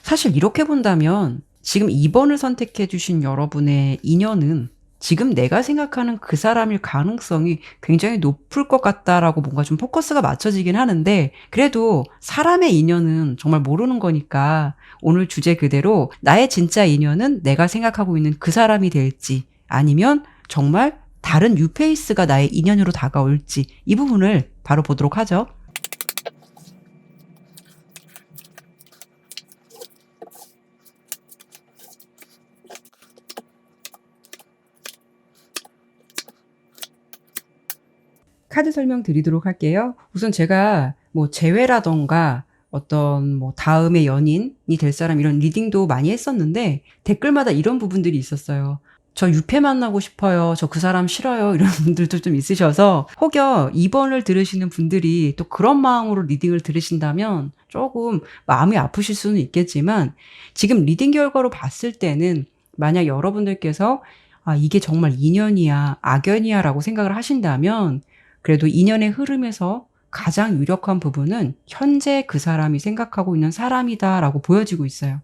사실 이렇게 본다면 지금 2번을 선택해 주신 여러분의 인연은 지금 내가 생각하는 그 사람일 가능성이 굉장히 높을 것 같다라고 뭔가 좀 포커스가 맞춰지긴 하는데 그래도 사람의 인연은 정말 모르는 거니까 오늘 주제 그대로 나의 진짜 인연은 내가 생각하고 있는 그 사람이 될지 아니면 정말 다른 뉴페이스가 나의 인연으로 다가올지 이 부분을 바로 보도록 하죠. 카드 설명 드리도록 할게요. 우선 제가 뭐 재회라던가 어떤 뭐 다음의 연인이 될 사람 이런 리딩도 많이 했었는데 댓글마다 이런 부분들이 있었어요. 저 유패 만나고 싶어요. 저 그 사람 싫어요. 이런 분들도 좀 있으셔서 혹여 2번을 들으시는 분들이 또 그런 마음으로 리딩을 들으신다면 조금 마음이 아프실 수는 있겠지만 지금 리딩 결과로 봤을 때는 만약 여러분들께서 아, 이게 정말 인연이야, 악연이야 라고 생각을 하신다면 그래도 인연의 흐름에서 가장 유력한 부분은 현재 그 사람이 생각하고 있는 사람이다라고 보여지고 있어요.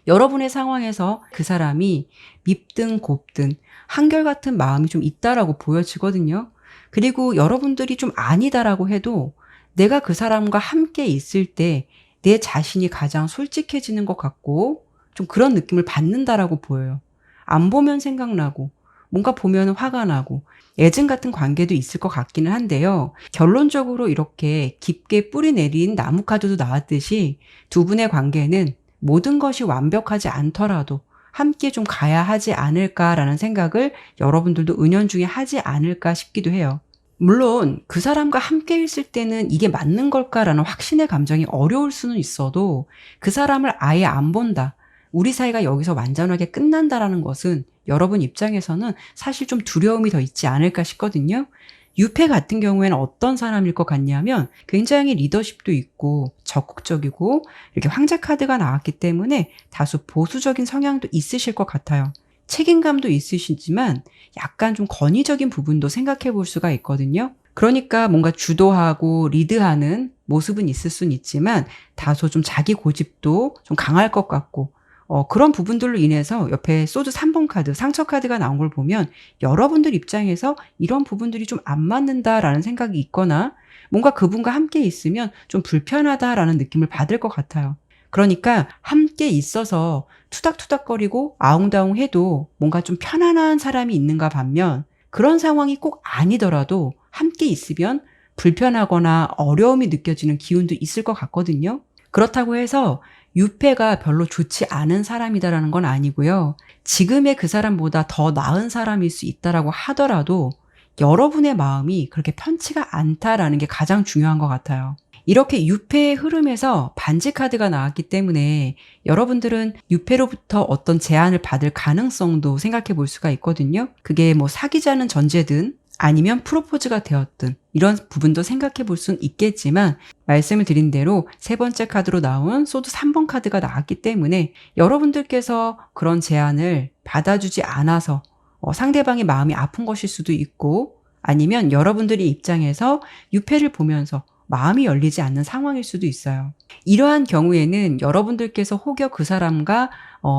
여러분의 상황에서 그 사람이 밉든 곱든 한결같은 마음이 좀 있다라고 보여지거든요. 그리고 여러분들이 좀 아니다라고 해도 내가 그 사람과 함께 있을 때 내 자신이 가장 솔직해지는 것 같고 좀 그런 느낌을 받는다라고 보여요. 안 보면 생각나고 뭔가 보면 화가 나고 애증 같은 관계도 있을 것 같기는 한데요. 결론적으로 이렇게 깊게 뿌리 내린 나무 카드도 나왔듯이 두 분의 관계는 모든 것이 완벽하지 않더라도 함께 좀 가야 하지 않을까라는 생각을 여러분들도 은연중에 하지 않을까 싶기도 해요. 물론 그 사람과 함께 있을 때는 이게 맞는 걸까라는 확신의 감정이 어려울 수는 있어도 그 사람을 아예 안 본다. 우리 사이가 여기서 완전하게 끝난다라는 것은 여러분 입장에서는 사실 좀 두려움이 더 있지 않을까 싶거든요. 유패 같은 경우에는 어떤 사람일 것 같냐면 굉장히 리더십도 있고 적극적이고 이렇게 황제 카드가 나왔기 때문에 다소 보수적인 성향도 있으실 것 같아요. 책임감도 있으시지만 약간 좀 권위적인 부분도 생각해 볼 수가 있거든요. 그러니까 뭔가 주도하고 리드하는 모습은 있을 수는 있지만 다소 좀 자기 고집도 좀 강할 것 같고 그런 부분들로 인해서 옆에 소드 3번 카드, 상처 카드가 나온 걸 보면 여러분들 입장에서 이런 부분들이 좀 안 맞는다라는 생각이 있거나 뭔가 그분과 함께 있으면 좀 불편하다라는 느낌을 받을 것 같아요. 그러니까 함께 있어서 투닥투닥거리고 아웅다웅 해도 뭔가 좀 편안한 사람이 있는가 반면 그런 상황이 꼭 아니더라도 함께 있으면 불편하거나 어려움이 느껴지는 기운도 있을 것 같거든요. 그렇다고 해서 유패가 별로 좋지 않은 사람이다라는 건 아니고요. 지금의 그 사람보다 더 나은 사람일 수 있다라고 하더라도 여러분의 마음이 그렇게 편치가 않다라는 게 가장 중요한 것 같아요. 이렇게 유패의 흐름에서 반지 카드가 나왔기 때문에 여러분들은 유패로부터 어떤 제안을 받을 가능성도 생각해 볼 수가 있거든요. 그게 뭐 사귀자는 전제든 아니면 프로포즈가 되었든 이런 부분도 생각해 볼 수는 있겠지만 말씀을 드린 대로 세 번째 카드로 나온 소드 3번 카드가 나왔기 때문에 여러분들께서 그런 제안을 받아주지 않아서 상대방의 마음이 아픈 것일 수도 있고 아니면 여러분들의 입장에서 유패를 보면서 마음이 열리지 않는 상황일 수도 있어요. 이러한 경우에는 여러분들께서 혹여 그 사람과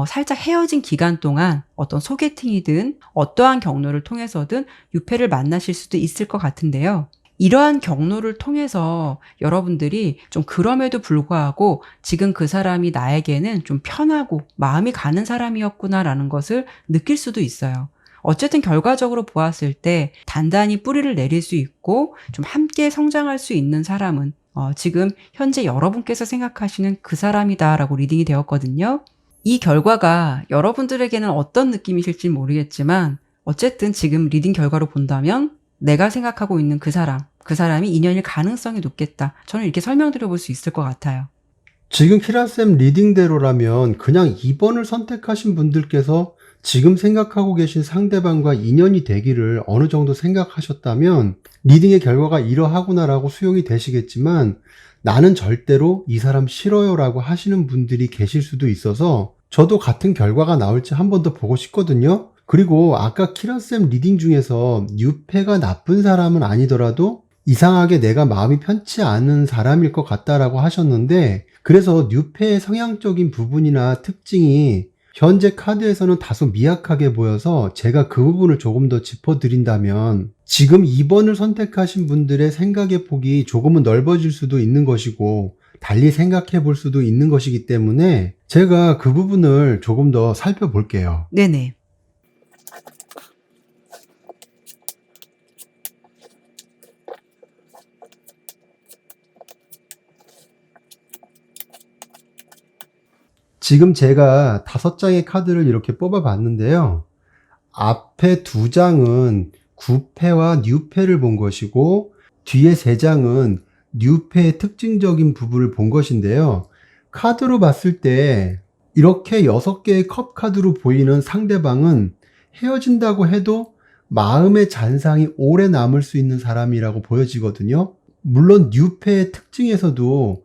살짝 헤어진 기간 동안 어떤 소개팅이든 어떠한 경로를 통해서든 유패를 만나실 수도 있을 것 같은데요. 이러한 경로를 통해서 여러분들이 좀 그럼에도 불구하고 지금 그 사람이 나에게는 좀 편하고 마음이 가는 사람이었구나라는 것을 느낄 수도 있어요. 어쨌든 결과적으로 보았을 때 단단히 뿌리를 내릴 수 있고 좀 함께 성장할 수 있는 사람은 지금 현재 여러분께서 생각하시는 그 사람이다라고 리딩이 되었거든요. 이 결과가 여러분들에게는 어떤 느낌이실지 모르겠지만 어쨌든 지금 리딩 결과로 본다면 내가 생각하고 있는 그 사람이 인연일 가능성이 높겠다. 저는 이렇게 설명드려 볼 수 있을 것 같아요.
지금 키라쌤 리딩대로라면 그냥 2번을 선택하신 분들께서 지금 생각하고 계신 상대방과 인연이 되기를 어느 정도 생각하셨다면 리딩의 결과가 이러하구나라고 수용이 되시겠지만 나는 절대로 이 사람 싫어요 라고 하시는 분들이 계실 수도 있어서 저도 같은 결과가 나올지 한 번 더 보고 싶거든요. 그리고 아까 키라쌤 리딩 중에서 유패가 나쁜 사람은 아니더라도 이상하게 내가 마음이 편치 않은 사람일 것 같다라고 하셨는데 그래서 유패의 성향적인 부분이나 특징이 현재 카드에서는 다소 미약하게 보여서 제가 그 부분을 조금 더 짚어드린다면 지금 2번을 선택하신 분들의 생각의 폭이 조금은 넓어질 수도 있는 것이고 달리 생각해 볼 수도 있는 것이기 때문에 제가 그 부분을 조금 더 살펴볼게요.
네네.
지금 제가 5장의 카드를 이렇게 뽑아 봤는데요. 앞에 2장은 구패와 뉴패를 본 것이고 뒤에 3장은 뉴페의 특징적인 부분을 본 것인데요. 카드로 봤을 때 이렇게 6개의 컵 카드로 보이는 상대방은 헤어진다고 해도 마음의 잔상이 오래 남을 수 있는 사람이라고 보여지거든요. 물론 뉴페의 특징에서도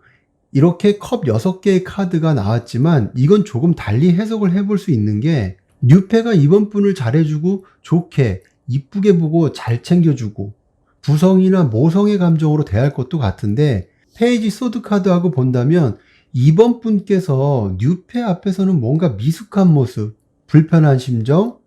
이렇게 컵 6개의 카드가 나왔지만 이건 조금 달리 해석을 해볼 수 있는 게 뉴페가 이번 분을 잘해주고 좋게 이쁘게 보고 잘 챙겨주고 부성이나 모성의 감정으로 대할 것도 같은데 페이지 소드 카드하고 본다면 이번 분께서 뉴페 앞에서는 뭔가 미숙한 모습, 불편한 심정,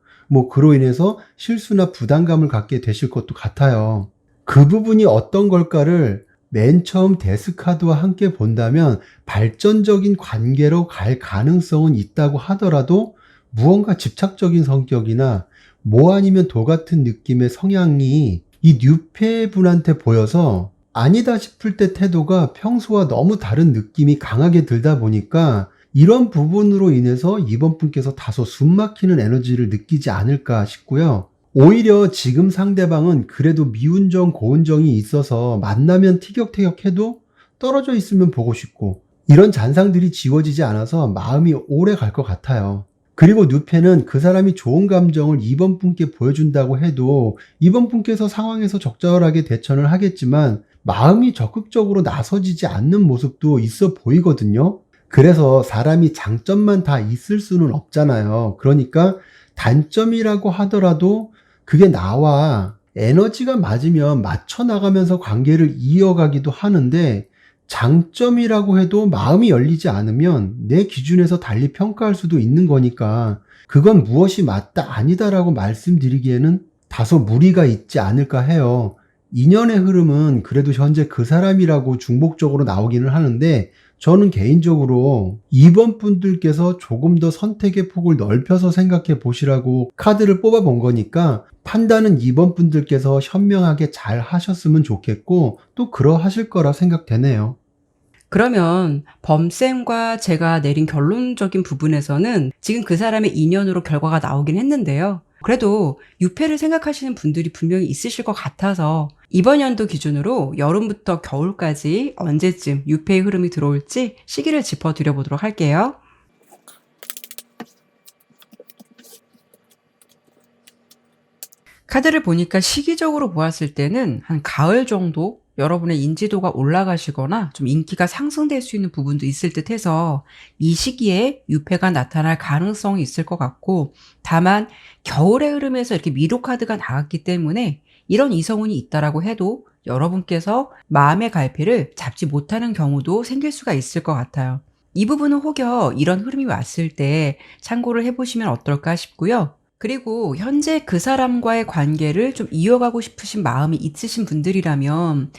그로 인해서 실수나 부담감을 갖게 되실 것도 같아요. 그 부분이 어떤 걸까를 맨 처음 데스 카드와 함께 본다면 발전적인 관계로 갈 가능성은 있다고 하더라도 무언가 집착적인 성격이나 뭐 아니면 도 같은 느낌의 성향이 이 뉴페 분한테 보여서 아니다 싶을 때 태도가 평소와 너무 다른 느낌이 강하게 들다 보니까 이런 부분으로 인해서 이번 분께서 다소 숨막히는 에너지를 느끼지 않을까 싶고요. 오히려 지금 상대방은 그래도 미운정, 고운정이 있어서 만나면 티격태격해도 떨어져 있으면 보고 싶고 이런 잔상들이 지워지지 않아서 마음이 오래 갈 것 같아요. 그리고 뉴페는 그 사람이 좋은 감정을 이번 분께 보여준다고 해도 이번 분께서 상황에서 적절하게 대처를 하겠지만 마음이 적극적으로 나서지지 않는 모습도 있어 보이거든요. 그래서 사람이 장점만 다 있을 수는 없잖아요. 그러니까 단점이라고 하더라도 그게 나와 에너지가 맞으면 맞춰 나가면서 관계를 이어가기도 하는데 장점이라고 해도 마음이 열리지 않으면 내 기준에서 달리 평가할 수도 있는 거니까 그건 무엇이 맞다 아니다라고 말씀드리기에는 다소 무리가 있지 않을까 해요. 인연의 흐름은 그래도 현재 그 사람이라고 중복적으로 나오기는 하는데 저는 개인적으로 이번 분들께서 조금 더 선택의 폭을 넓혀서 생각해 보시라고 카드를 뽑아 본 거니까 판단은 이번 분들께서 현명하게 잘 하셨으면 좋겠고 또 그러하실 거라 생각되네요.
그러면 범쌤과 제가 내린 결론적인 부분에서는 지금 그 사람의 인연으로 결과가 나오긴 했는데요. 그래도 유패를 생각하시는 분들이 분명히 있으실 것 같아서 이번 연도 기준으로 여름부터 겨울까지 언제쯤 유패의 흐름이 들어올지 시기를 짚어드려 보도록 할게요. 카드를 보니까 시기적으로 보았을 때는 한 가을 정도 여러분의 인지도가 올라가시거나 좀 인기가 상승될 수 있는 부분도 있을 듯 해서 이 시기에 유패가 나타날 가능성이 있을 것 같고, 다만 겨울의 흐름에서 이렇게 미로 카드가 나왔기 때문에 이런 이성운이 있다라고 해도 여러분께서 마음의 갈피를 잡지 못하는 경우도 생길 수가 있을 것 같아요. 이 부분은 혹여 이런 흐름이 왔을 때 참고를 해보시면 어떨까 싶고요. 그리고 현재 그 사람과의 관계를 좀 이어가고 싶으신 마음이 있으신 분들이라면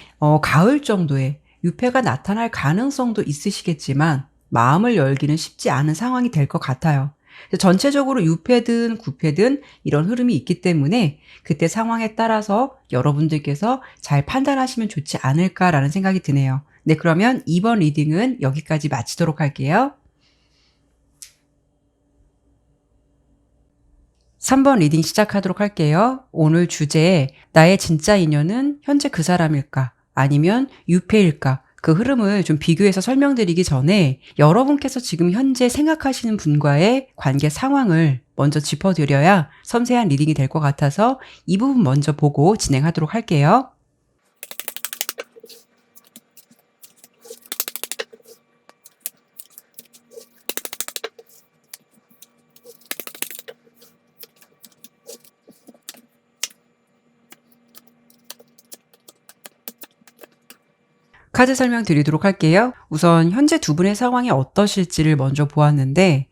가을 정도에 유패가 나타날 가능성도 있으시겠지만 마음을 열기는 쉽지 않은 상황이 될 것 같아요. 전체적으로 유패든 구패든 이런 흐름이 있기 때문에 그때 상황에 따라서 여러분들께서 잘 판단하시면 좋지 않을까라는 생각이 드네요. 네, 그러면 이번 리딩은 여기까지 마치도록 할게요. 3번 리딩 시작하도록 할게요. 오늘 주제, 나의 진짜 인연은 현재 그 사람일까? 아니면 유패일까? 그 흐름을 좀 비교해서 설명드리기 전에 여러분께서 지금 현재 생각하시는 분과의 관계 상황을 먼저 짚어드려야 섬세한 리딩이 될 것 같아서 이 부분 먼저 보고 진행하도록 할게요. 카드 설명 드리도록 할게요. 우선 현재 두 분의 상황이 어떠실지를 먼저 보았는데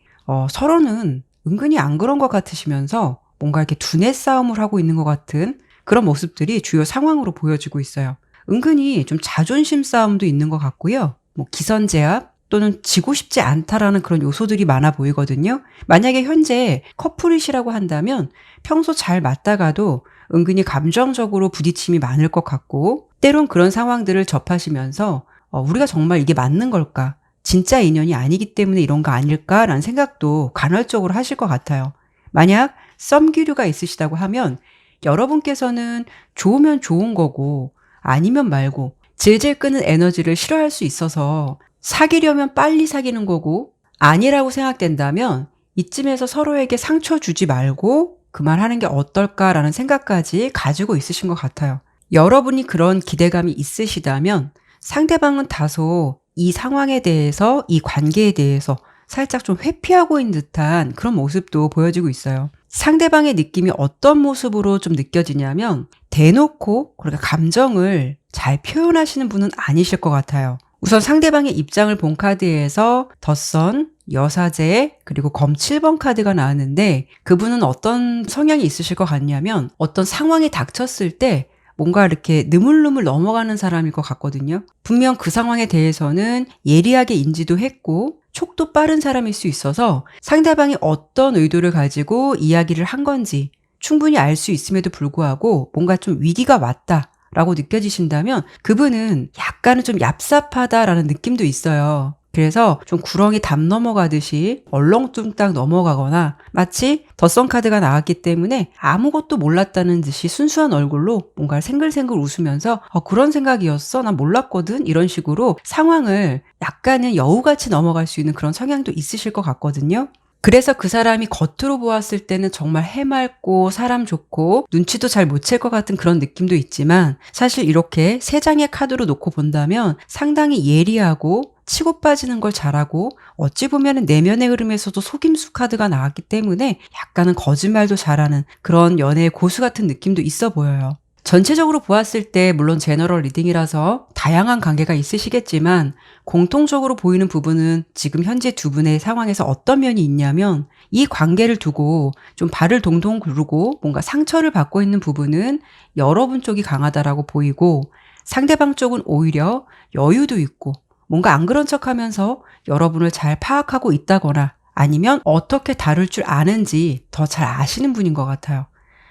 서로는 은근히 안 그런 것 같으시면서 뭔가 이렇게 두뇌 싸움을 하고 있는 것 같은 그런 모습들이 주요 상황으로 보여지고 있어요. 은근히 좀 자존심 싸움도 있는 것 같고요. 기선제압 또는 지고 싶지 않다라는 그런 요소들이 많아 보이거든요. 만약에 현재 커플이시라고 한다면 평소 잘 맞다가도 은근히 감정적으로 부딪힘이 많을 것 같고, 때론 그런 상황들을 접하시면서 우리가 정말 이게 맞는 걸까? 진짜 인연이 아니기 때문에 이런 거 아닐까라는 생각도 간헐적으로 하실 것 같아요. 만약 썸기류가 있으시다고 하면 여러분께서는 좋으면 좋은 거고 아니면 말고 질질 끄는 에너지를 싫어할 수 있어서 사귀려면 빨리 사귀는 거고, 아니라고 생각된다면 이쯤에서 서로에게 상처 주지 말고 그만하는 게 어떨까라는 생각까지 가지고 있으신 것 같아요. 여러분이 그런 기대감이 있으시다면 상대방은 다소 이 상황에 대해서, 이 관계에 대해서 살짝 좀 회피하고 있는 듯한 그런 모습도 보여지고 있어요. 상대방의 느낌이 어떤 모습으로 좀 느껴지냐면 대놓고 그렇게 감정을 잘 표현하시는 분은 아니실 것 같아요. 우선 상대방의 입장을 본 카드에서 덧선, 여사제, 그리고 검 7번 카드가 나왔는데 그분은 어떤 성향이 있으실 것 같냐면 어떤 상황이 닥쳤을 때 뭔가 이렇게 느물느물 넘어가는 사람일 것 같거든요. 분명 그 상황에 대해서는 예리하게 인지도 했고 촉도 빠른 사람일 수 있어서 상대방이 어떤 의도를 가지고 이야기를 한 건지 충분히 알 수 있음에도 불구하고 뭔가 좀 위기가 왔다 라고 느껴지신다면 그분은 약간은 좀 얍삽하다라는 느낌도 있어요. 그래서 좀 구렁이 담 넘어가듯이 얼렁뚱땅 넘어가거나 마치 덧선 카드가 나왔기 때문에 아무것도 몰랐다는 듯이 순수한 얼굴로 뭔가 생글생글 웃으면서 그런 생각이었어? 난 몰랐거든? 이런 식으로 상황을 약간은 여우같이 넘어갈 수 있는 그런 성향도 있으실 것 같거든요. 그래서 그 사람이 겉으로 보았을 때는 정말 해맑고 사람 좋고 눈치도 잘 못 챌 것 같은 그런 느낌도 있지만 사실 이렇게 세 장의 카드로 놓고 본다면 상당히 예리하고 치고 빠지는 걸 잘하고 어찌 보면 내면의 흐름에서도 속임수 카드가 나왔기 때문에 약간은 거짓말도 잘하는 그런 연애의 고수 같은 느낌도 있어 보여요. 전체적으로 보았을 때 물론 제너럴 리딩이라서 다양한 관계가 있으시겠지만 공통적으로 보이는 부분은 지금 현재 두 분의 상황에서 어떤 면이 있냐면 이 관계를 두고 좀 발을 동동 구르고 뭔가 상처를 받고 있는 부분은 여러분 쪽이 강하다라고 보이고 상대방 쪽은 오히려 여유도 있고 뭔가 안 그런 척하면서 여러분을 잘 파악하고 있다거나 아니면 어떻게 다룰 줄 아는지 더 잘 아시는 분인 것 같아요.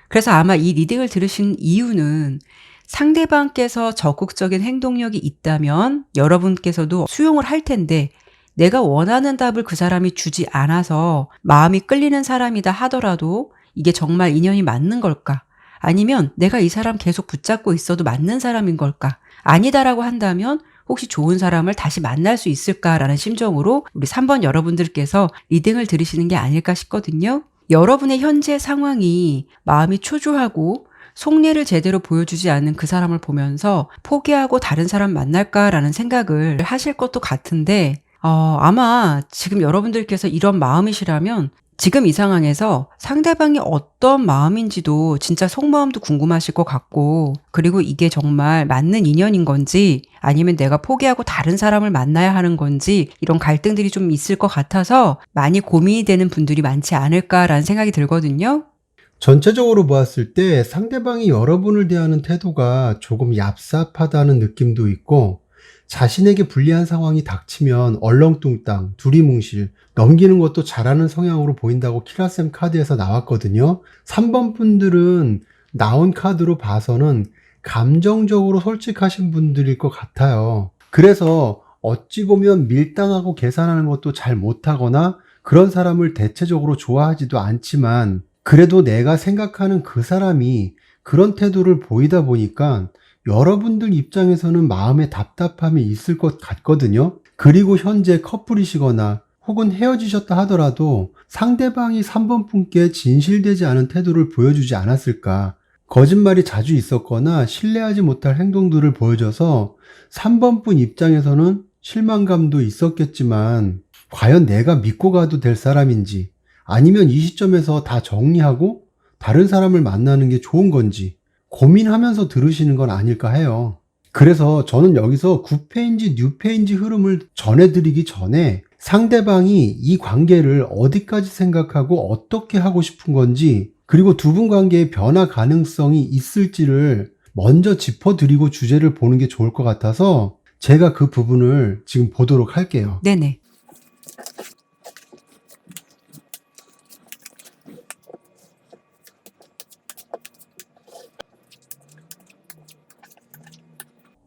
그래서 아마 이 리딩을 들으신 이유는 상대방께서 적극적인 행동력이 있다면 여러분께서도 수용을 할 텐데 내가 원하는 답을 그 사람이 주지 않아서 마음이 끌리는 사람이다 하더라도 이게 정말 인연이 맞는 걸까? 아니면 내가 이 사람 계속 붙잡고 있어도 맞는 사람인 걸까? 아니다라고 한다면 혹시 좋은 사람을 다시 만날 수 있을까라는 심정으로 우리 3번 여러분들께서 리딩을 들으시는 게 아닐까 싶거든요. 여러분의 현재 상황이 마음이 초조하고 속내를 제대로 보여주지 않는 그 사람을 보면서 포기하고 다른 사람 만날까라는 생각을 하실 것도 같은데 아마 지금 여러분들께서 이런 마음이시라면 지금 이 상황에서 상대방이 어떤 마음인지도 진짜 속마음도 궁금하실 것 같고 그리고 이게 정말 맞는 인연인 건지 아니면 내가 포기하고 다른 사람을 만나야 하는 건지 이런 갈등들이 좀 있을 것 같아서 많이 고민이 되는 분들이 많지 않을까라는 생각이 들거든요.
전체적으로 보았을 때 상대방이 여러분을 대하는 태도가 조금 얍삽하다는 느낌도 있고 자신에게 불리한 상황이 닥치면 얼렁뚱땅, 두리뭉실, 넘기는 것도 잘하는 성향으로 보인다고 키라쌤 카드에서 나왔거든요. 3번 분들은 나온 카드로 봐서는 감정적으로 솔직하신 분들일 것 같아요. 그래서 어찌 보면 밀당하고 계산하는 것도 잘 못하거나 그런 사람을 대체적으로 좋아하지도 않지만 그래도 내가 생각하는 그 사람이 그런 태도를 보이다 보니까 여러분들 입장에서는 마음에 답답함이 있을 것 같거든요. 그리고 현재 커플이시거나 혹은 헤어지셨다 하더라도 상대방이 3번 분께 진실되지 않은 태도를 보여주지 않았을까. 거짓말이 자주 있었거나 신뢰하지 못할 행동들을 보여줘서 3번 분 입장에서는 실망감도 있었겠지만 과연 내가 믿고 가도 될 사람인지 아니면 이 시점에서 다 정리하고 다른 사람을 만나는 게 좋은 건지 고민하면서 들으시는 건 아닐까 해요. 그래서 저는 여기서 9페인지, 뉴페인지 흐름을 전해드리기 전에 상대방이 이 관계를 어디까지 생각하고 어떻게 하고 싶은 건지 그리고 두 분 관계의 변화 가능성이 있을지를 먼저 짚어드리고 주제를 보는 게 좋을 것 같아서 제가 그 부분을 지금 보도록 할게요.
네네.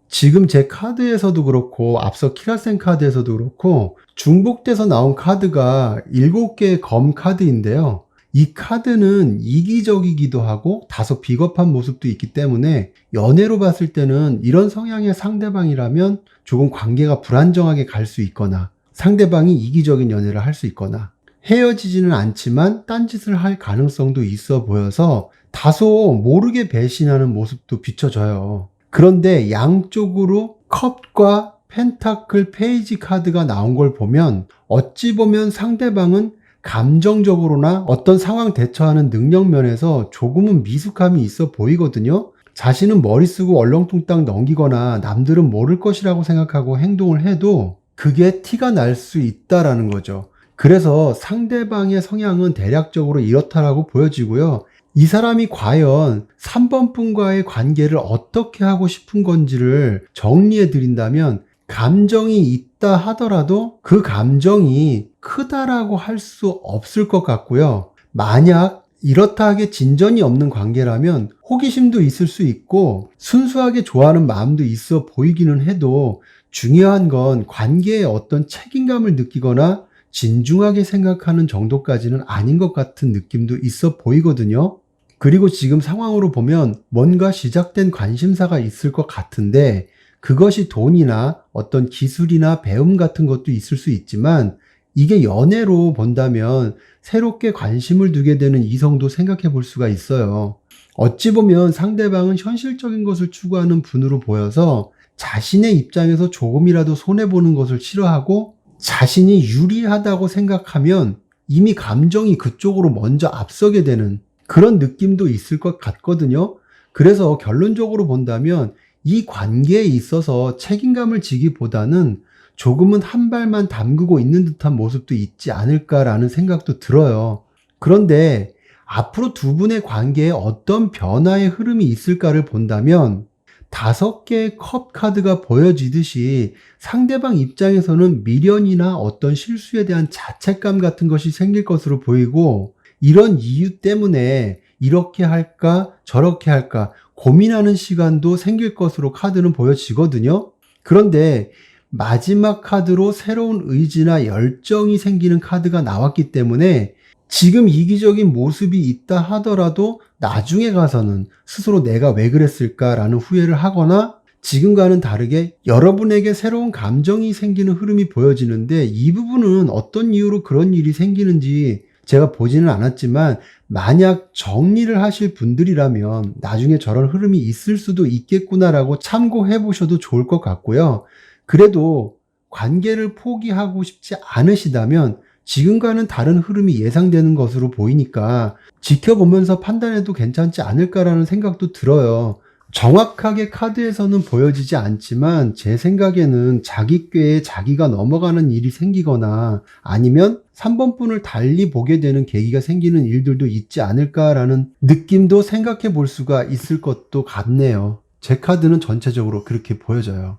지금 제 카드에서도 그렇고 앞서 키라센 카드에서도 그렇고 중복돼서 나온 카드가 7개의 검 카드인데요. 이 카드는 이기적이기도 하고 다소 비겁한 모습도 있기 때문에 연애로 봤을 때는 이런 성향의 상대방이라면 조금 관계가 불안정하게 갈 수 있거나 상대방이 이기적인 연애를 할 수 있거나 헤어지지는 않지만 딴짓을 할 가능성도 있어 보여서 다소 모르게 배신하는 모습도 비춰져요. 그런데 양쪽으로 컵과 펜타클 페이지 카드가 나온 걸 보면 어찌 보면 상대방은 감정적으로나 어떤 상황 대처하는 능력 면에서 조금은 미숙함이 있어 보이거든요. 자신은 머리 쓰고 얼렁뚱땅 넘기거나 남들은 모를 것이라고 생각하고 행동을 해도 그게 티가 날 수 있다라는 거죠. 그래서 상대방의 성향은 대략적으로 이렇다라고 보여지고요. 이 사람이 과연 3번 분과의 관계를 어떻게 하고 싶은 건지를 정리해 드린다면 감정이 있다 하더라도 그 감정이 크다라고 할 수 없을 것 같고요. 만약 이렇다 하게 진전이 없는 관계라면 호기심도 있을 수 있고 순수하게 좋아하는 마음도 있어 보이기는 해도 중요한 건 관계에 어떤 책임감을 느끼거나 진중하게 생각하는 정도까지는 아닌 것 같은 느낌도 있어 보이거든요. 그리고 지금 상황으로 보면 뭔가 시작된 관심사가 있을 것 같은데 그것이 돈이나 어떤 기술이나 배움 같은 것도 있을 수 있지만 이게 연애로 본다면 새롭게 관심을 두게 되는 이성도 생각해 볼 수가 있어요. 어찌 보면 상대방은 현실적인 것을 추구하는 분으로 보여서 자신의 입장에서 조금이라도 손해보는 것을 싫어하고 자신이 유리하다고 생각하면 이미 감정이 그쪽으로 먼저 앞서게 되는 그런 느낌도 있을 것 같거든요. 그래서 결론적으로 본다면 이 관계에 있어서 책임감을 지기보다는 조금은 한 발만 담그고 있는 듯한 모습도 있지 않을까라는 생각도 들어요. 그런데 앞으로 두 분의 관계에 어떤 변화의 흐름이 있을까를 본다면 5개의 컵 카드가 보여지듯이 상대방 입장에서는 미련이나 어떤 실수에 대한 자책감 같은 것이 생길 것으로 보이고 이런 이유 때문에 이렇게 할까 저렇게 할까 고민하는 시간도 생길 것으로 카드는 보여지거든요. 그런데 마지막 카드로 새로운 의지나 열정이 생기는 카드가 나왔기 때문에 지금 이기적인 모습이 있다 하더라도 나중에 가서는 스스로 내가 왜 그랬을까라는 후회를 하거나 지금과는 다르게 여러분에게 새로운 감정이 생기는 흐름이 보여지는데 이 부분은 어떤 이유로 그런 일이 생기는지 제가 보지는 않았지만 만약 정리를 하실 분들이라면 나중에 저런 흐름이 있을 수도 있겠구나라고 참고해 보셔도 좋을 것 같고요. 그래도 관계를 포기하고 싶지 않으시다면 지금과는 다른 흐름이 예상되는 것으로 보이니까 지켜보면서 판단해도 괜찮지 않을까라는 생각도 들어요. 정확하게 카드에서는 보여지지 않지만 제 생각에는 자기 꾀에 자기가 넘어가는 일이 생기거나 아니면 3번 분을 달리 보게 되는 계기가 생기는 일들도 있지 않을까라는 느낌도 생각해 볼 수가 있을 것도 같네요. 제 카드는 전체적으로 그렇게 보여져요.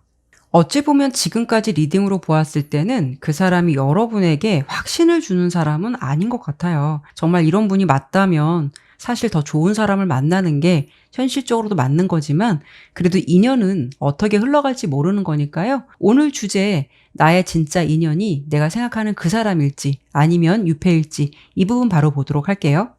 어찌 보면 지금까지 리딩으로 보았을 때는 그 사람이 여러분에게 확신을 주는 사람은 아닌 것 같아요. 정말 이런 분이 맞다면 사실 더 좋은 사람을 만나는 게 현실적으로도 맞는 거지만 그래도 인연은 어떻게 흘러갈지 모르는 거니까요. 오늘 주제 나의 진짜 인연이 내가 생각하는 그 사람일지 아니면 유패일지 이 부분 바로 보도록 할게요.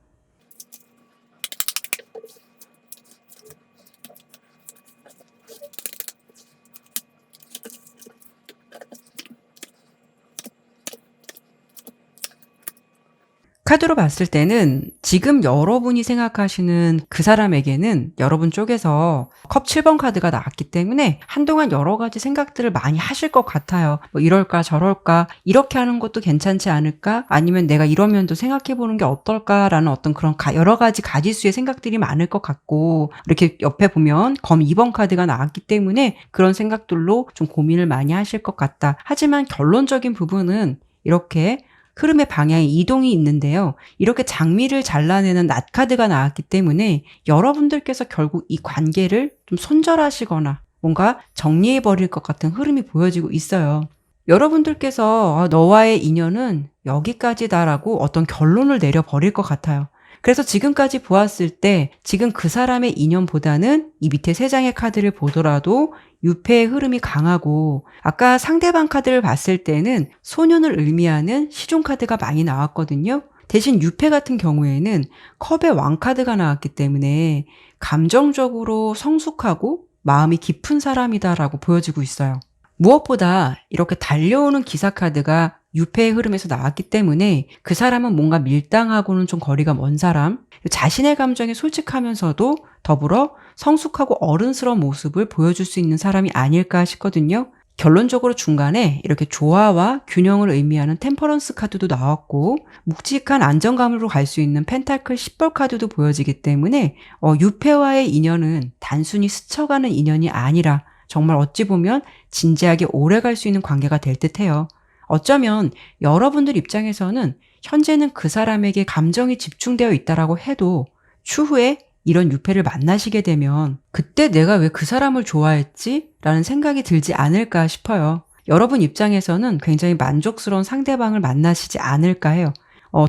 카드로 봤을 때는 지금 여러분이 생각하시는 그 사람에게는 여러분 쪽에서 컵 7번 카드가 나왔기 때문에 한동안 여러 가지 생각들을 많이 하실 것 같아요. 뭐 이럴까 저럴까 이렇게 하는 것도 괜찮지 않을까 아니면 내가 이런 면도 생각해보는 게 어떨까라는 어떤 그런 여러 가지 가지수의 생각들이 많을 것 같고 이렇게 옆에 보면 검 2번 카드가 나왔기 때문에 그런 생각들로 좀 고민을 많이 하실 것 같다. 하지만 결론적인 부분은 이렇게 흐름의 방향에 이동이 있는데요. 이렇게 장미를 잘라내는 낫 카드가 나왔기 때문에 여러분들께서 결국 이 관계를 좀 손절하시거나 뭔가 정리해버릴 것 같은 흐름이 보여지고 있어요. 여러분들께서 너와의 인연은 여기까지다라고 어떤 결론을 내려버릴 것 같아요. 그래서 지금까지 보았을 때 지금 그 사람의 인연보다는 이 밑에 3장의 카드를 보더라도 유패의 흐름이 강하고 아까 상대방 카드를 봤을 때는 소년을 의미하는 시종 카드가 많이 나왔거든요. 대신 유패 같은 경우에는 컵의 왕카드가 나왔기 때문에 감정적으로 성숙하고 마음이 깊은 사람이다라고 보여지고 있어요. 무엇보다 이렇게 달려오는 기사 카드가 유패의 흐름에서 나왔기 때문에 그 사람은 뭔가 밀당하고는 좀 거리가 먼 사람, 자신의 감정에 솔직하면서도 더불어 성숙하고 어른스러운 모습을 보여줄 수 있는 사람이 아닐까 싶거든요. 결론적으로 중간에 이렇게 조화와 균형을 의미하는 템퍼런스 카드도 나왔고 묵직한 안정감으로 갈 수 있는 펜타클 10벌 카드도 보여지기 때문에 유패와의 인연은 단순히 스쳐가는 인연이 아니라 정말 어찌 보면 진지하게 오래 갈 수 있는 관계가 될 듯해요. 어쩌면 여러분들 입장에서는 현재는 그 사람에게 감정이 집중되어 있다라고 해도 추후에 이런 유패를 만나시게 되면 그때 내가 왜 그 사람을 좋아했지? 라는 생각이 들지 않을까 싶어요. 여러분 입장에서는 굉장히 만족스러운 상대방을 만나시지 않을까 해요.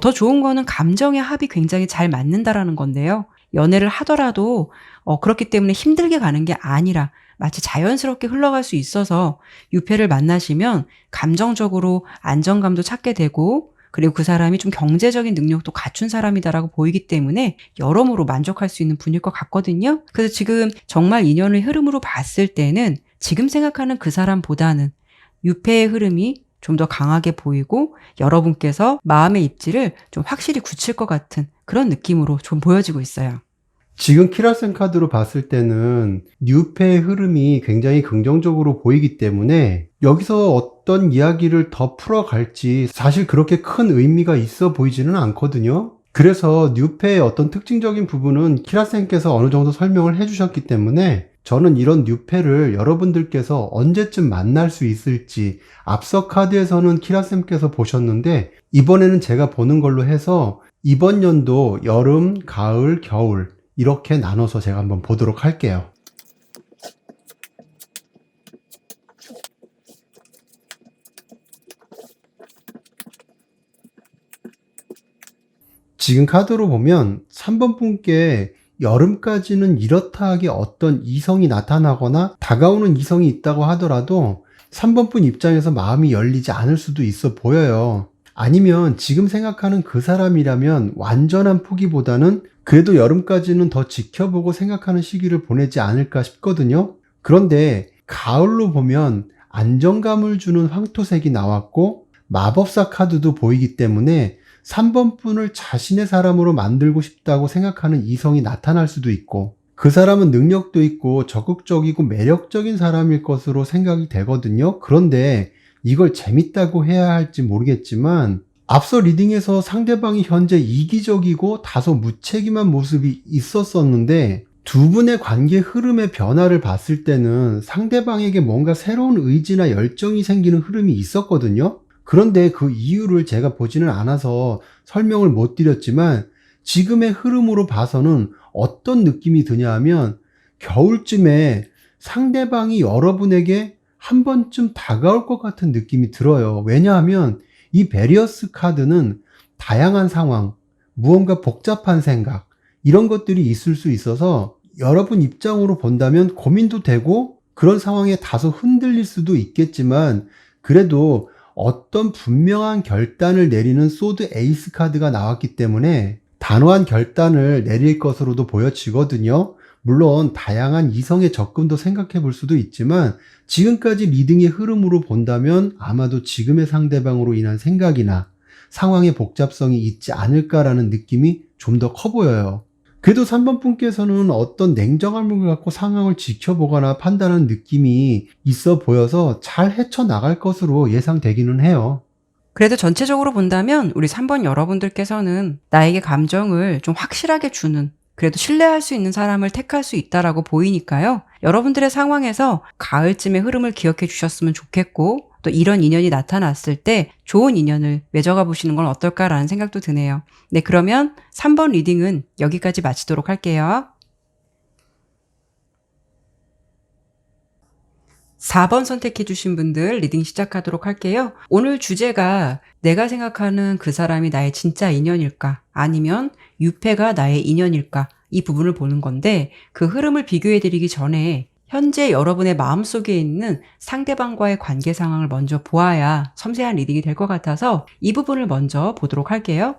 더 좋은 거는 감정의 합이 굉장히 잘 맞는다라는 건데요. 연애를 하더라도 그렇기 때문에 힘들게 가는 게 아니라 마치 자연스럽게 흘러갈 수 있어서 유패를 만나시면 감정적으로 안정감도 찾게 되고 그리고 그 사람이 좀 경제적인 능력도 갖춘 사람이다라고 보이기 때문에 여러모로 만족할 수 있는 분일 것 같거든요. 그래서 지금 정말 인연의 흐름으로 봤을 때는 지금 생각하는 그 사람보다는 유패의 흐름이 좀 더 강하게 보이고 여러분께서 마음의 입지를 좀 확실히 굳힐 것 같은 그런 느낌으로 좀 보여지고 있어요.
지금 키라센 카드로 봤을 때는 뉴페의 흐름이 굉장히 긍정적으로 보이기 때문에 여기서 어떤 이야기를 더 풀어갈지 사실 그렇게 큰 의미가 있어 보이지는 않거든요. 그래서 뉴페의 어떤 특징적인 부분은 키라센께서 어느 정도 설명을 해주셨기 때문에 저는 이런 뉴페를 여러분들께서 언제쯤 만날 수 있을지 앞서 카드에서는 키라쌤께서 보셨는데 이번에는 제가 보는 걸로 해서 이번 연도 여름, 가을, 겨울 이렇게 나눠서 제가 한번 보도록 할게요. 지금 카드로 보면 3번 분께 여름까지는 이렇다 하게 어떤 이성이 나타나거나 다가오는 이성이 있다고 하더라도 3번 분 입장에서 마음이 열리지 않을 수도 있어 보여요. 아니면 지금 생각하는 그 사람이라면 완전한 포기보다는 그래도 여름까지는 더 지켜보고 생각하는 시기를 보내지 않을까 싶거든요. 그런데 가을로 보면 안정감을 주는 황토색이 나왔고 마법사 카드도 보이기 때문에 3번 분을 자신의 사람으로 만들고 싶다고 생각하는 이성이 나타날 수도 있고 그 사람은 능력도 있고 적극적이고 매력적인 사람일 것으로 생각이 되거든요. 그런데 이걸 재밌다고 해야 할지 모르겠지만 앞서 리딩에서 상대방이 현재 이기적이고 다소 무책임한 모습이 있었었는데 두 분의 관계 흐름의 변화를 봤을 때는 상대방에게 뭔가 새로운 의지나 열정이 생기는 흐름이 있었거든요. 그런데 그 이유를 제가 보지는 않아서 설명을 못 드렸지만 지금의 흐름으로 봐서는 어떤 느낌이 드냐 하면 겨울쯤에 상대방이 여러분에게 한 번쯤 다가올 것 같은 느낌이 들어요. 왜냐하면 이 베리어스 카드는 다양한 상황, 무언가 복잡한 생각 이런 것들이 있을 수 있어서 여러분 입장으로 본다면 고민도 되고 그런 상황에 다소 흔들릴 수도 있겠지만 그래도 어떤 분명한 결단을 내리는 소드 에이스 카드가 나왔기 때문에 단호한 결단을 내릴 것으로도 보여지거든요. 물론 다양한 이성의 접근도 생각해 볼 수도 있지만 지금까지 리딩의 흐름으로 본다면 아마도 지금의 상대방으로 인한 생각이나 상황의 복잡성이 있지 않을까라는 느낌이 좀 더 커 보여요. 그래도 3번 분께서는 어떤 냉정함을 갖고 상황을 지켜보거나 판단하는 느낌이 있어 보여서 잘 헤쳐나갈 것으로 예상되기는 해요.
그래도 전체적으로 본다면 우리 3번 여러분들께서는 나에게 감정을 좀 확실하게 주는 그래도 신뢰할 수 있는 사람을 택할 수 있다라고 보이니까요. 여러분들의 상황에서 가을쯤의 흐름을 기억해 주셨으면 좋겠고 또 이런 인연이 나타났을 때 좋은 인연을 맺어가 보시는 건 어떨까라는 생각도 드네요. 네, 그러면 3번 리딩은 여기까지 마치도록 할게요. 4번 선택해 주신 분들 리딩 시작하도록 할게요. 오늘 주제가 내가 생각하는 그 사람이 나의 진짜 인연일까? 아니면 유패가 나의 인연일까? 이 부분을 보는 건데 그 흐름을 비교해 드리기 전에 현재 여러분의 마음속에 있는 상대방과의 관계 상황을 먼저 보아야 섬세한 리딩이 될 것 같아서 이 부분을 먼저 보도록 할게요.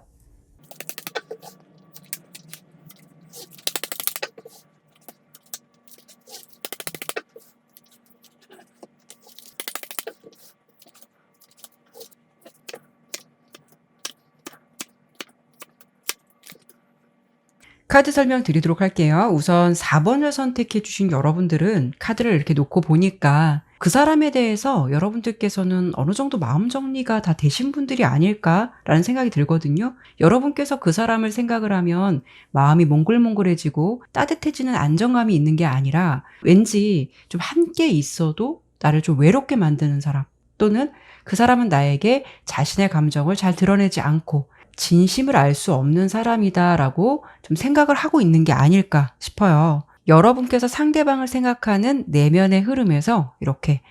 카드 설명 드리도록 할게요. 우선 4번을 선택해 주신 여러분들은 카드를 이렇게 놓고 보니까 그 사람에 대해서 여러분들께서는 어느 정도 마음 정리가 다 되신 분들이 아닐까라는 생각이 들거든요. 여러분께서 그 사람을 생각을 하면 마음이 몽글몽글해지고 따뜻해지는 안정감이 있는 게 아니라 왠지 좀 함께 있어도 나를 좀 외롭게 만드는 사람, 또는 그 사람은 나에게 자신의 감정을 잘 드러내지 않고 진심을 알 수 없는 사람이다라고 좀 생각을 하고 있는 게 아닐까 싶어요. 여러분께서 상대방을 생각하는 내면의 흐름에서 이렇게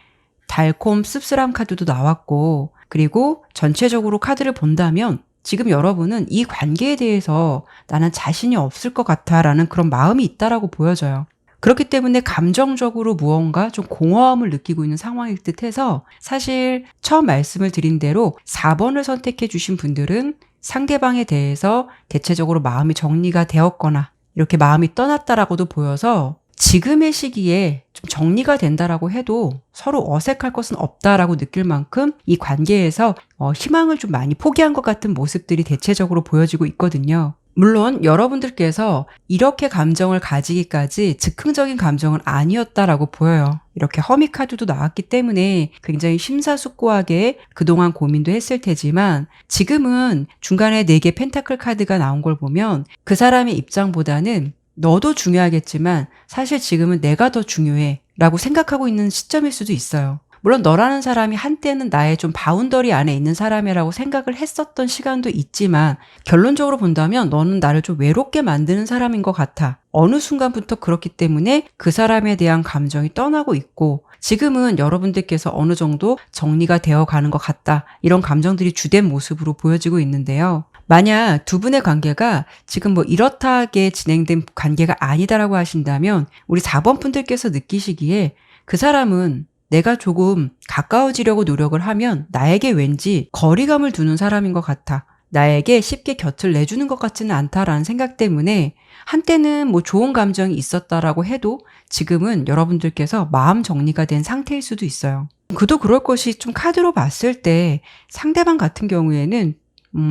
달콤 씁쓸한 카드도 나왔고, 그리고 전체적으로 카드를 본다면 지금 여러분은 이 관계에 대해서 나는 자신이 없을 것 같아라는 그런 마음이 있다라고 보여져요. 그렇기 때문에 감정적으로 무언가 좀 공허함을 느끼고 있는 상황일 듯 해서, 사실 처음 말씀을 드린 대로 4번을 선택해 주신 분들은 상대방에 대해서 대체적으로 마음이 정리가 되었거나 이렇게 마음이 떠났다라고도 보여서 지금의 시기에 좀 정리가 된다라고 해도 서로 어색할 것은 없다라고 느낄 만큼 이 관계에서 희망을 좀 많이 포기한 것 같은 모습들이 대체적으로 보여지고 있거든요. 물론 여러분들께서 이렇게 감정을 가지기까지 즉흥적인 감정은 아니었다라고 보여요. 이렇게 허미 카드도 나왔기 때문에 굉장히 심사숙고하게 그동안 고민도 했을 테지만, 지금은 중간에 4개 펜타클 카드가 나온 걸 보면 그 사람의 입장보다는 너도 중요하겠지만 사실 지금은 내가 더 중요해 라고 생각하고 있는 시점일 수도 있어요. 물론 너라는 사람이 한때는 나의 좀 바운더리 안에 있는 사람이라고 생각을 했었던 시간도 있지만, 결론적으로 본다면 너는 나를 좀 외롭게 만드는 사람인 것 같아. 어느 순간부터 그렇기 때문에 그 사람에 대한 감정이 떠나고 있고, 지금은 여러분들께서 어느 정도 정리가 되어 가는 것 같다. 이런 감정들이 주된 모습으로 보여지고 있는데요. 만약 두 분의 관계가 지금 뭐 이렇다하게 진행된 관계가 아니다라고 하신다면, 우리 4번 분들께서 느끼시기에 그 사람은 내가 조금 가까워지려고 노력을 하면 나에게 왠지 거리감을 두는 사람인 것 같아. 나에게 쉽게 곁을 내주는 것 같지는 않다라는 생각 때문에 한때는 뭐 좋은 감정이 있었다라고 해도 지금은 여러분들께서 마음 정리가 된 상태일 수도 있어요. 그도 그럴 것이, 좀 카드로 봤을 때 상대방 같은 경우에는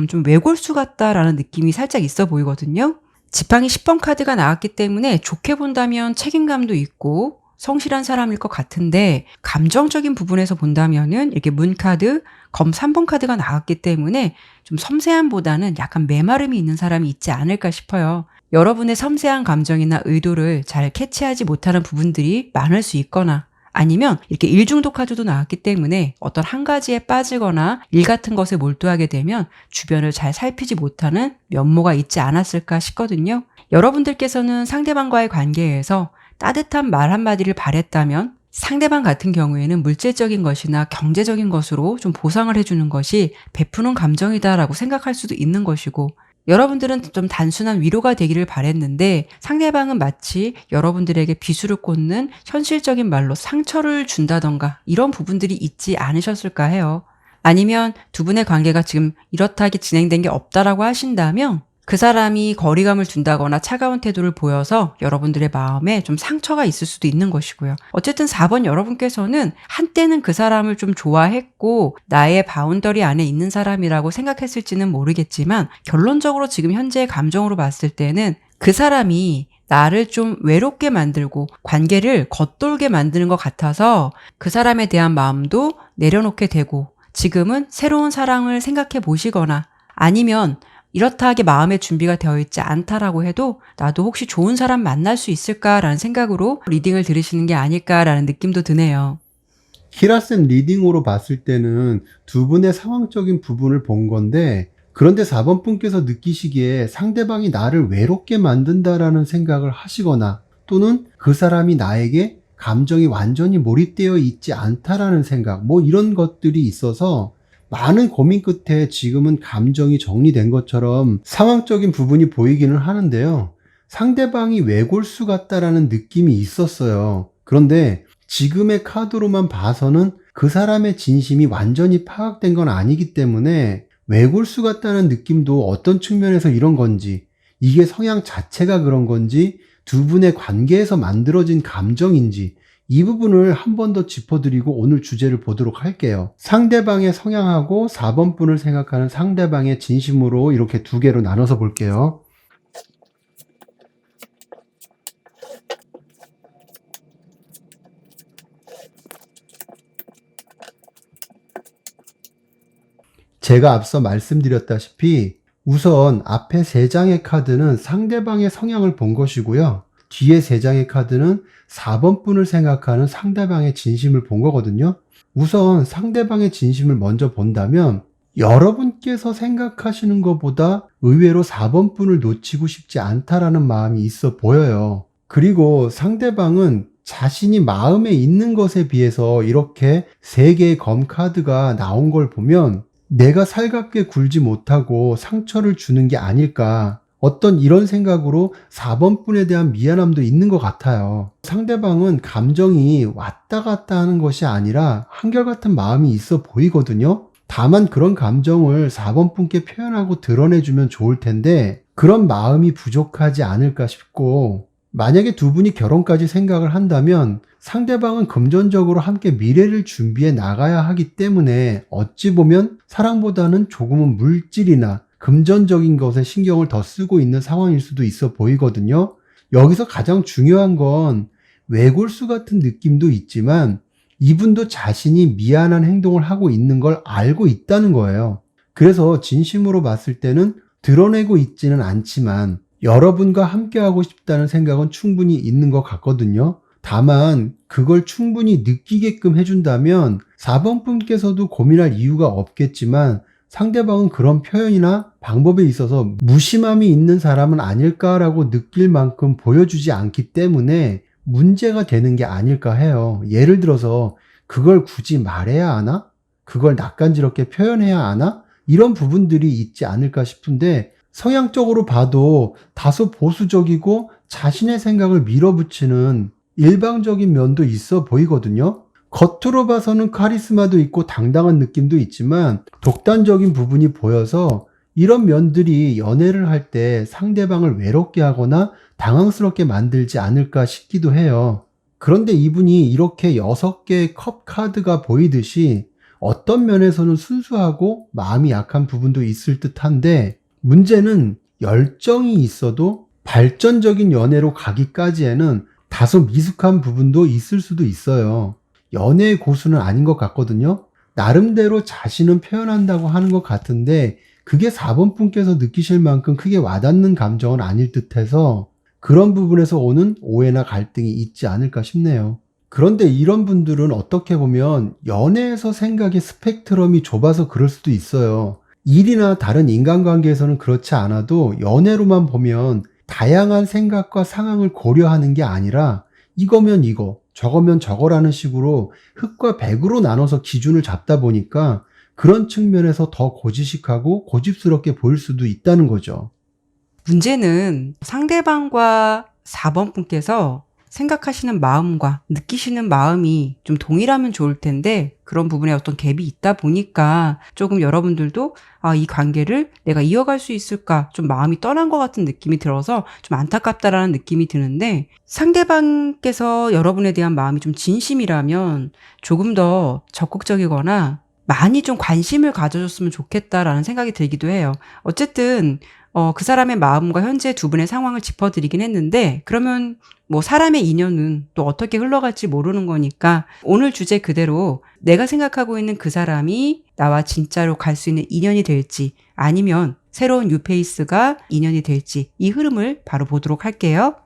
좀 외골수 같다라는 느낌이 살짝 있어 보이거든요. 지팡이 10번 카드가 나왔기 때문에 좋게 본다면 책임감도 있고 성실한 사람일 것 같은데, 감정적인 부분에서 본다면은 이렇게 문 카드, 검 3번 카드가 나왔기 때문에 좀 섬세함보다는 약간 메마름이 있는 사람이 있지 않을까 싶어요. 여러분의 섬세한 감정이나 의도를 잘 캐치하지 못하는 부분들이 많을 수 있거나, 아니면 이렇게 일중독 카드도 나왔기 때문에 어떤 한 가지에 빠지거나 일 같은 것에 몰두하게 되면 주변을 잘 살피지 못하는 면모가 있지 않았을까 싶거든요. 여러분들께서는 상대방과의 관계에서 따뜻한 말 한마디를 바랬다면 상대방 같은 경우에는 물질적인 것이나 경제적인 것으로 좀 보상을 해주는 것이 베푸는 감정이다라고 생각할 수도 있는 것이고, 여러분들은 좀 단순한 위로가 되기를 바랬는데 상대방은 마치 여러분들에게 비수를 꽂는 현실적인 말로 상처를 준다던가 이런 부분들이 있지 않으셨을까 해요. 아니면 두 분의 관계가 지금 이렇다하게 진행된 게 없다라고 하신다면 그 사람이 거리감을 둔다거나 차가운 태도를 보여서 여러분들의 마음에 좀 상처가 있을 수도 있는 것이고요. 어쨌든 4번 여러분께서는 한때는 그 사람을 좀 좋아했고 나의 바운더리 안에 있는 사람이라고 생각했을지는 모르겠지만, 결론적으로 지금 현재의 감정으로 봤을 때는 그 사람이 나를 좀 외롭게 만들고 관계를 겉돌게 만드는 것 같아서 그 사람에 대한 마음도 내려놓게 되고, 지금은 새로운 사랑을 생각해 보시거나, 아니면 이렇다하게 마음의 준비가 되어 있지 않다라고 해도 나도 혹시 좋은 사람 만날 수 있을까라는 생각으로 리딩을 들으시는 게 아닐까라는 느낌도 드네요.
키라쌤 리딩으로 봤을 때는 두 분의 상황적인 부분을 본 건데, 그런데 4번 분께서 느끼시기에 상대방이 나를 외롭게 만든다라는 생각을 하시거나, 또는 그 사람이 나에게 감정이 완전히 몰입되어 있지 않다라는 생각, 뭐 이런 것들이 있어서 많은 고민 끝에 지금은 감정이 정리된 것처럼 상황적인 부분이 보이기는 하는데요. 상대방이 외골수 같다라는 느낌이 있었어요. 그런데 지금의 카드로만 봐서는 그 사람의 진심이 완전히 파악된 건 아니기 때문에 외골수 같다는 느낌도 어떤 측면에서 이런 건지, 이게 성향 자체가 그런 건지, 두 분의 관계에서 만들어진 감정인지, 이 부분을 한 번 더 짚어드리고 오늘 주제를 보도록 할게요. 상대방의 성향하고 4번 분을 생각하는 상대방의 진심으로 이렇게 두 개로 나눠서 볼게요. 제가 앞서 말씀드렸다시피 우선 앞에 3장의 카드는 상대방의 성향을 본 것이고요. 뒤에 3장의 카드는 4번 분을 생각하는 상대방의 진심을 본 거거든요. 우선 상대방의 진심을 먼저 본다면 여러분께서 생각하시는 것보다 의외로 4번 분을 놓치고 싶지 않다라는 마음이 있어 보여요. 그리고 상대방은 자신이 마음에 있는 것에 비해서 이렇게 3개의 검 카드가 나온 걸 보면 내가 살갑게 굴지 못하고 상처를 주는 게 아닐까, 어떤 이런 생각으로 4번 분에 대한 미안함도 있는 것 같아요. 상대방은 감정이 왔다 갔다 하는 것이 아니라 한결같은 마음이 있어 보이거든요. 다만 그런 감정을 4번 분께 표현하고 드러내주면 좋을 텐데 그런 마음이 부족하지 않을까 싶고, 만약에 두 분이 결혼까지 생각을 한다면 상대방은 금전적으로 함께 미래를 준비해 나가야 하기 때문에 어찌 보면 사랑보다는 조금은 물질이나 금전적인 것에 신경을 더 쓰고 있는 상황일 수도 있어 보이거든요. 여기서 가장 중요한 건 외골수 같은 느낌도 있지만 이분도 자신이 미안한 행동을 하고 있는 걸 알고 있다는 거예요. 그래서 진심으로 봤을 때는 드러내고 있지는 않지만 여러분과 함께하고 싶다는 생각은 충분히 있는 것 같거든요. 다만 그걸 충분히 느끼게끔 해준다면 4번 분께서도 고민할 이유가 없겠지만 상대방은 그런 표현이나 방법에 있어서 무심함이 있는 사람은 아닐까라고 느낄 만큼 보여주지 않기 때문에 문제가 되는 게 아닐까 해요. 예를 들어서 그걸 굳이 말해야 하나? 그걸 낯간지럽게 표현해야 하나? 이런 부분들이 있지 않을까 싶은데, 성향적으로 봐도 다소 보수적이고 자신의 생각을 밀어붙이는 일방적인 면도 있어 보이거든요. 겉으로 봐서는 카리스마도 있고 당당한 느낌도 있지만 독단적인 부분이 보여서 이런 면들이 연애를 할 때 상대방을 외롭게 하거나 당황스럽게 만들지 않을까 싶기도 해요. 그런데 이분이 이렇게 6개의 컵 카드가 보이듯이 어떤 면에서는 순수하고 마음이 약한 부분도 있을 듯한데, 문제는 열정이 있어도 발전적인 연애로 가기까지에는 다소 미숙한 부분도 있을 수도 있어요. 연애의 고수는 아닌 것 같거든요. 나름대로 자신은 표현한다고 하는 것 같은데 그게 4번 분께서 느끼실 만큼 크게 와닿는 감정은 아닐 듯해서 그런 부분에서 오는 오해나 갈등이 있지 않을까 싶네요. 그런데 이런 분들은 어떻게 보면 연애에서 생각의 스펙트럼이 좁아서 그럴 수도 있어요. 일이나 다른 인간관계에서는 그렇지 않아도 연애로만 보면 다양한 생각과 상황을 고려하는 게 아니라 이거면 이거, 저거면 저거라는 식으로 흑과 백으로 나눠서 기준을 잡다 보니까 그런 측면에서 더 고지식하고 고집스럽게 보일 수도 있다는 거죠.
문제는 상대방과 4번 분께서 생각하시는 마음과 느끼시는 마음이 좀 동일하면 좋을 텐데 그런 부분에 어떤 갭이 있다 보니까 조금 여러분들도 이 관계를 내가 이어갈 수 있을까 좀 마음이 떠난 것 같은 느낌이 들어서 좀 안타깝다라는 느낌이 드는데, 상대방께서 여러분에 대한 마음이 좀 진심이라면 조금 더 적극적이거나 많이 좀 관심을 가져줬으면 좋겠다라는 생각이 들기도 해요. 어쨌든 그 사람의 마음과 현재 두 분의 상황을 짚어드리긴 했는데, 그러면 뭐 사람의 인연은 또 어떻게 흘러갈지 모르는 거니까 오늘 주제 그대로 내가 생각하고 있는 그 사람이 나와 진짜로 갈 수 있는 인연이 될지 아니면 새로운 뉴페이스가 인연이 될지 이 흐름을 바로 보도록 할게요.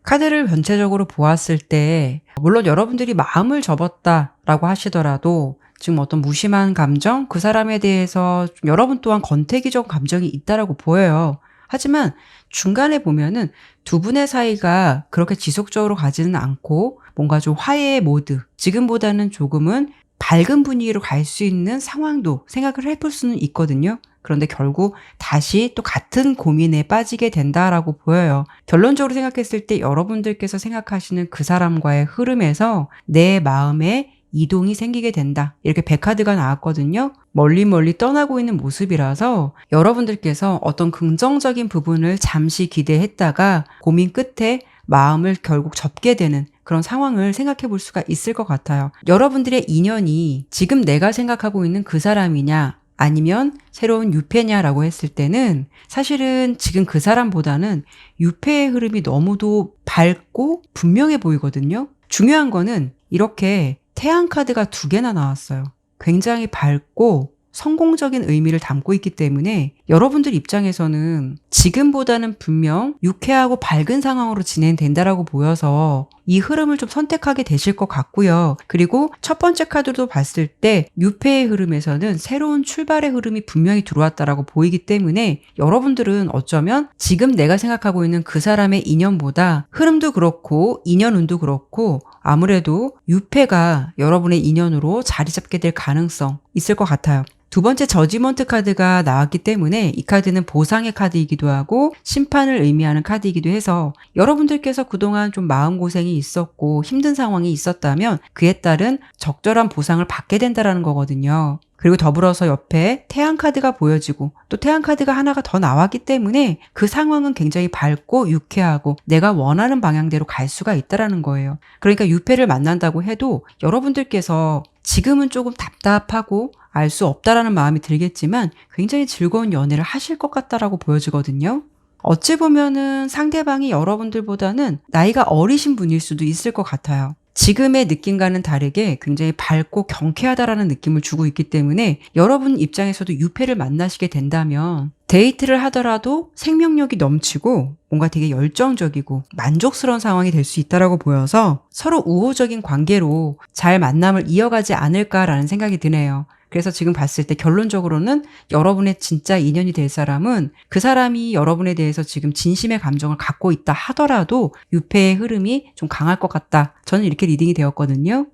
카드를 전체적으로 보았을 때 물론 여러분들이 마음을 접었다라고 하시더라도 지금 어떤 무심한 감정, 그 사람에 대해서 좀 여러분 또한 권태기적 감정이 있다라고 보여요. 하지만 중간에 보면은 두 분의 사이가 그렇게 지속적으로 가지는 않고 뭔가 좀 화해의 모드, 지금보다는 조금은 밝은 분위기로 갈 수 있는 상황도 생각을 해볼 수는 있거든요. 그런데 결국 다시 또 같은 고민에 빠지게 된다라고 보여요. 결론적으로 생각했을 때 여러분들께서 생각하시는 그 사람과의 흐름에서 내 마음에 이동이 생기게 된다. 이렇게 백카드가 나왔거든요. 멀리 떠나고 있는 모습이라서 여러분들께서 어떤 긍정적인 부분을 잠시 기대했다가 고민 끝에 마음을 결국 접게 되는 그런 상황을 생각해 볼 수가 있을 것 같아요. 여러분들의 인연이 지금 내가 생각하고 있는 그 사람이냐 아니면 새로운 유패냐라고 했을 때는 사실은 지금 그 사람보다는 유패의 흐름이 너무도 밝고 분명해 보이거든요. 중요한 거는 이렇게 태양 카드가 2개나 나왔어요. 굉장히 밝고 성공적인 의미를 담고 있기 때문에 여러분들 입장에서는 지금보다는 분명 유쾌하고 밝은 상황으로 진행된다라고 보여서 이 흐름을 좀 선택하게 되실 것 같고요. 그리고 첫 번째 카드도 봤을 때 유패의 흐름에서는 새로운 출발의 흐름이 분명히 들어왔다라고 보이기 때문에 여러분들은 어쩌면 지금 내가 생각하고 있는 그 사람의 인연보다 흐름도 그렇고 인연운도 그렇고 아무래도 유패가 여러분의 인연으로 자리 잡게 될 가능성 있을 것 같아요. 두 번째 저지먼트 카드가 나왔기 때문에 이 카드는 보상의 카드이기도 하고 심판을 의미하는 카드이기도 해서 여러분들께서 그동안 좀 마음고생이 있었고 힘든 상황이 있었다면 그에 따른 적절한 보상을 받게 된다는 거거든요. 그리고 더불어서 옆에 태양 카드가 보여지고 또 태양 카드가 하나가 더 나왔기 때문에 그 상황은 굉장히 밝고 유쾌하고 내가 원하는 방향대로 갈 수가 있다는 거예요. 그러니까 유패를 만난다고 해도 여러분들께서 지금은 조금 답답하고 알 수 없다라는 마음이 들겠지만 굉장히 즐거운 연애를 하실 것 같다라고 보여지거든요. 어찌 보면은 상대방이 여러분들보다는 나이가 어리신 분일 수도 있을 것 같아요. 지금의 느낌과는 다르게 굉장히 밝고 경쾌하다라는 느낌을 주고 있기 때문에 여러분 입장에서도 유패를 만나시게 된다면 데이트를 하더라도 생명력이 넘치고 뭔가 되게 열정적이고 만족스러운 상황이 될 수 있다라고 보여서 서로 우호적인 관계로 잘 만남을 이어가지 않을까라는 생각이 드네요. 그래서 지금 봤을 때 결론적으로는 여러분의 진짜 인연이 될 사람은 그 사람이 여러분에 대해서 지금 진심의 감정을 갖고 있다 하더라도 유패의 흐름이 좀 강할 것 같다. 저는 이렇게 리딩이 되었거든요.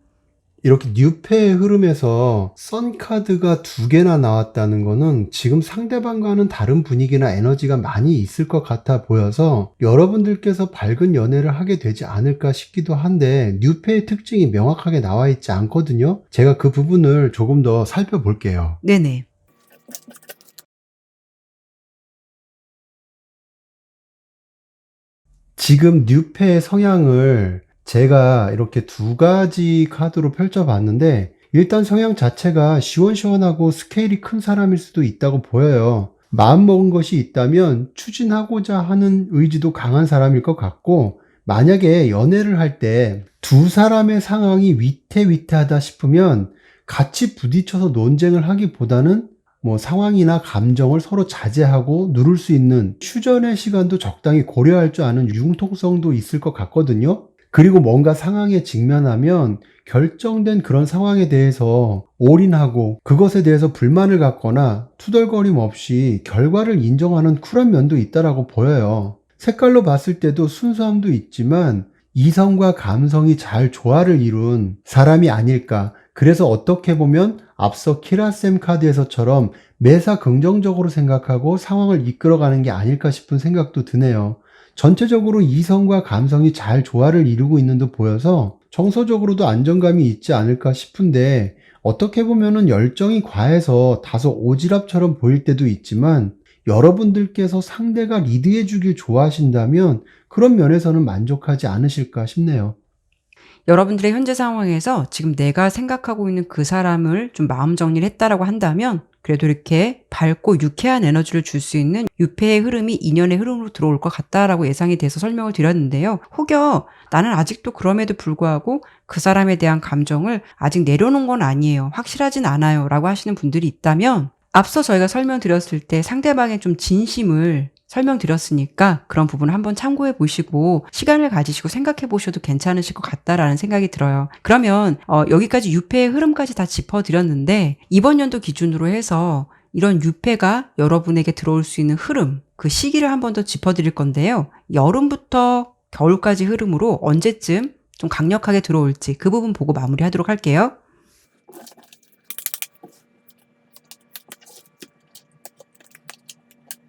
이렇게 뉴페의 흐름에서 선 카드가 2개나 나왔다는 거는 지금 상대방과는 다른 분위기나 에너지가 많이 있을 것 같아 보여서 여러분들께서 밝은 연애를 하게 되지 않을까 싶기도 한데 뉴페의 특징이 명확하게 나와 있지 않거든요. 제가 그 부분을 조금 더 살펴볼게요.
네네.
지금 뉴페의 성향을 제가 이렇게 2가지 카드로 펼쳐봤는데 일단 성향 자체가 시원시원하고 스케일이 큰 사람일 수도 있다고 보여요. 마음먹은 것이 있다면 추진하고자 하는 의지도 강한 사람일 것 같고 만약에 연애를 할 때 두 사람의 상황이 위태위태하다 싶으면 같이 부딪혀서 논쟁을 하기보다는 상황이나 감정을 서로 자제하고 누를 수 있는 휴전의 시간도 적당히 고려할 줄 아는 융통성도 있을 것 같거든요. 그리고 뭔가 상황에 직면하면 결정된 그런 상황에 대해서 올인하고 그것에 대해서 불만을 갖거나 투덜거림 없이 결과를 인정하는 쿨한 면도 있다라고 보여요. 색깔로 봤을 때도 순수함도 있지만 이성과 감성이 잘 조화를 이룬 사람이 아닐까. 그래서 어떻게 보면 앞서 키라셈 카드에서처럼 매사 긍정적으로 생각하고 상황을 이끌어가는 게 아닐까 싶은 생각도 드네요. 전체적으로 이성과 감성이 잘 조화를 이루고 있는 듯 보여서 정서적으로도 안정감이 있지 않을까 싶은데 어떻게 보면은 열정이 과해서 다소 오지랖처럼 보일 때도 있지만 여러분들께서 상대가 리드해 주길 좋아하신다면 그런 면에서는 만족하지 않으실까 싶네요.
여러분들의 현재 상황에서 지금 내가 생각하고 있는 그 사람을 좀 마음 정리를 했다라고 한다면 그래도 이렇게 밝고 유쾌한 에너지를 줄 수 있는 유패의 흐름이 인연의 흐름으로 들어올 것 같다라고 예상이 돼서 설명을 드렸는데요. 혹여 나는 아직도 그럼에도 불구하고 그 사람에 대한 감정을 아직 내려놓은 건 아니에요. 확실하진 않아요. 라고 하시는 분들이 있다면 앞서 저희가 설명드렸을 때 상대방의 좀 진심을 설명드렸으니까 그런 부분 한번 참고해 보시고 시간을 가지시고 생각해 보셔도 괜찮으실 것 같다라는 생각이 들어요. 그러면 여기까지 유패의 흐름까지 다 짚어드렸는데 이번 연도 기준으로 해서 이런 유패가 여러분에게 들어올 수 있는 흐름, 그 시기를 한 번 더 짚어드릴 건데요. 여름부터 겨울까지 흐름으로 언제쯤 좀 강력하게 들어올지 그 부분 보고 마무리하도록 할게요.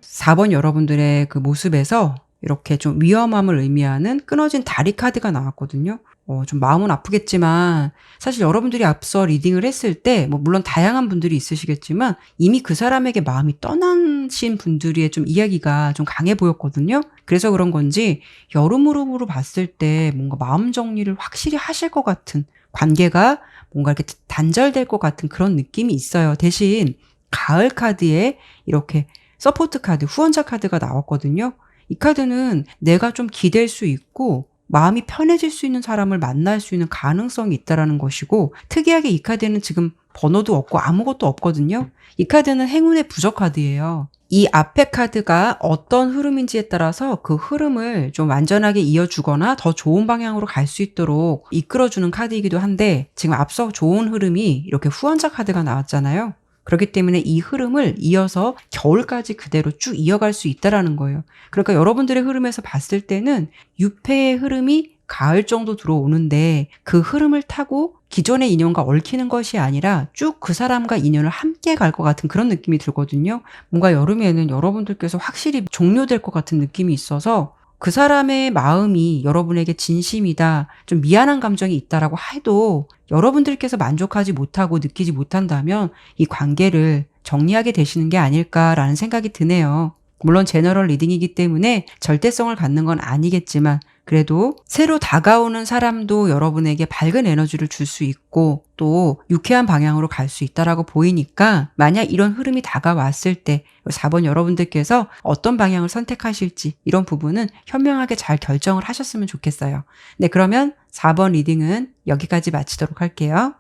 4번 여러분들의 그 모습에서 이렇게 좀 위험함을 의미하는 끊어진 다리 카드가 나왔거든요. 좀 마음은 아프겠지만 사실 여러분들이 앞서 리딩을 했을 때 물론 다양한 분들이 있으시겠지만 이미 그 사람에게 마음이 떠나신 분들의 좀 이야기가 좀 강해 보였거든요. 그래서 그런 건지 여름으로 봤을 때 뭔가 마음 정리를 확실히 하실 것 같은 관계가 뭔가 이렇게 단절될 것 같은 그런 느낌이 있어요. 대신 가을 카드에 이렇게 서포트 카드, 후원자 카드가 나왔거든요. 이 카드는 내가 좀 기댈 수 있고 마음이 편해질 수 있는 사람을 만날 수 있는 가능성이 있다라는 것이고, 특이하게 이 카드는 지금 번호도 없고 아무것도 없거든요. 이 카드는 행운의 부적 카드예요. 이 앞에 카드가 어떤 흐름인지에 따라서 그 흐름을 좀 완전하게 이어주거나 더 좋은 방향으로 갈 수 있도록 이끌어주는 카드이기도 한데, 지금 앞서 좋은 흐름이 이렇게 후원자 카드가 나왔잖아요. 그렇기 때문에 이 흐름을 이어서 겨울까지 그대로 쭉 이어갈 수 있다라는 거예요. 그러니까 여러분들의 흐름에서 봤을 때는 유패의 흐름이 가을 정도 들어오는데, 그 흐름을 타고 기존의 인연과 얽히는 것이 아니라 쭉 그 사람과 인연을 함께 갈 것 같은 그런 느낌이 들거든요. 뭔가 여름에는 여러분들께서 확실히 종료될 것 같은 느낌이 있어서, 그 사람의 마음이 여러분에게 진심이다, 좀 미안한 감정이 있다라고 해도 여러분들께서 만족하지 못하고 느끼지 못한다면 이 관계를 정리하게 되시는 게 아닐까라는 생각이 드네요. 물론 제너럴 리딩이기 때문에 절대성을 갖는 건 아니겠지만, 그래도 새로 다가오는 사람도 여러분에게 밝은 에너지를 줄 수 있고 또 유쾌한 방향으로 갈 수 있다라고 보이니까, 만약 이런 흐름이 다가왔을 때 4번 여러분들께서 어떤 방향을 선택하실지 이런 부분은 현명하게 잘 결정을 하셨으면 좋겠어요. 네, 그러면 4번 리딩은 여기까지 마치도록 할게요.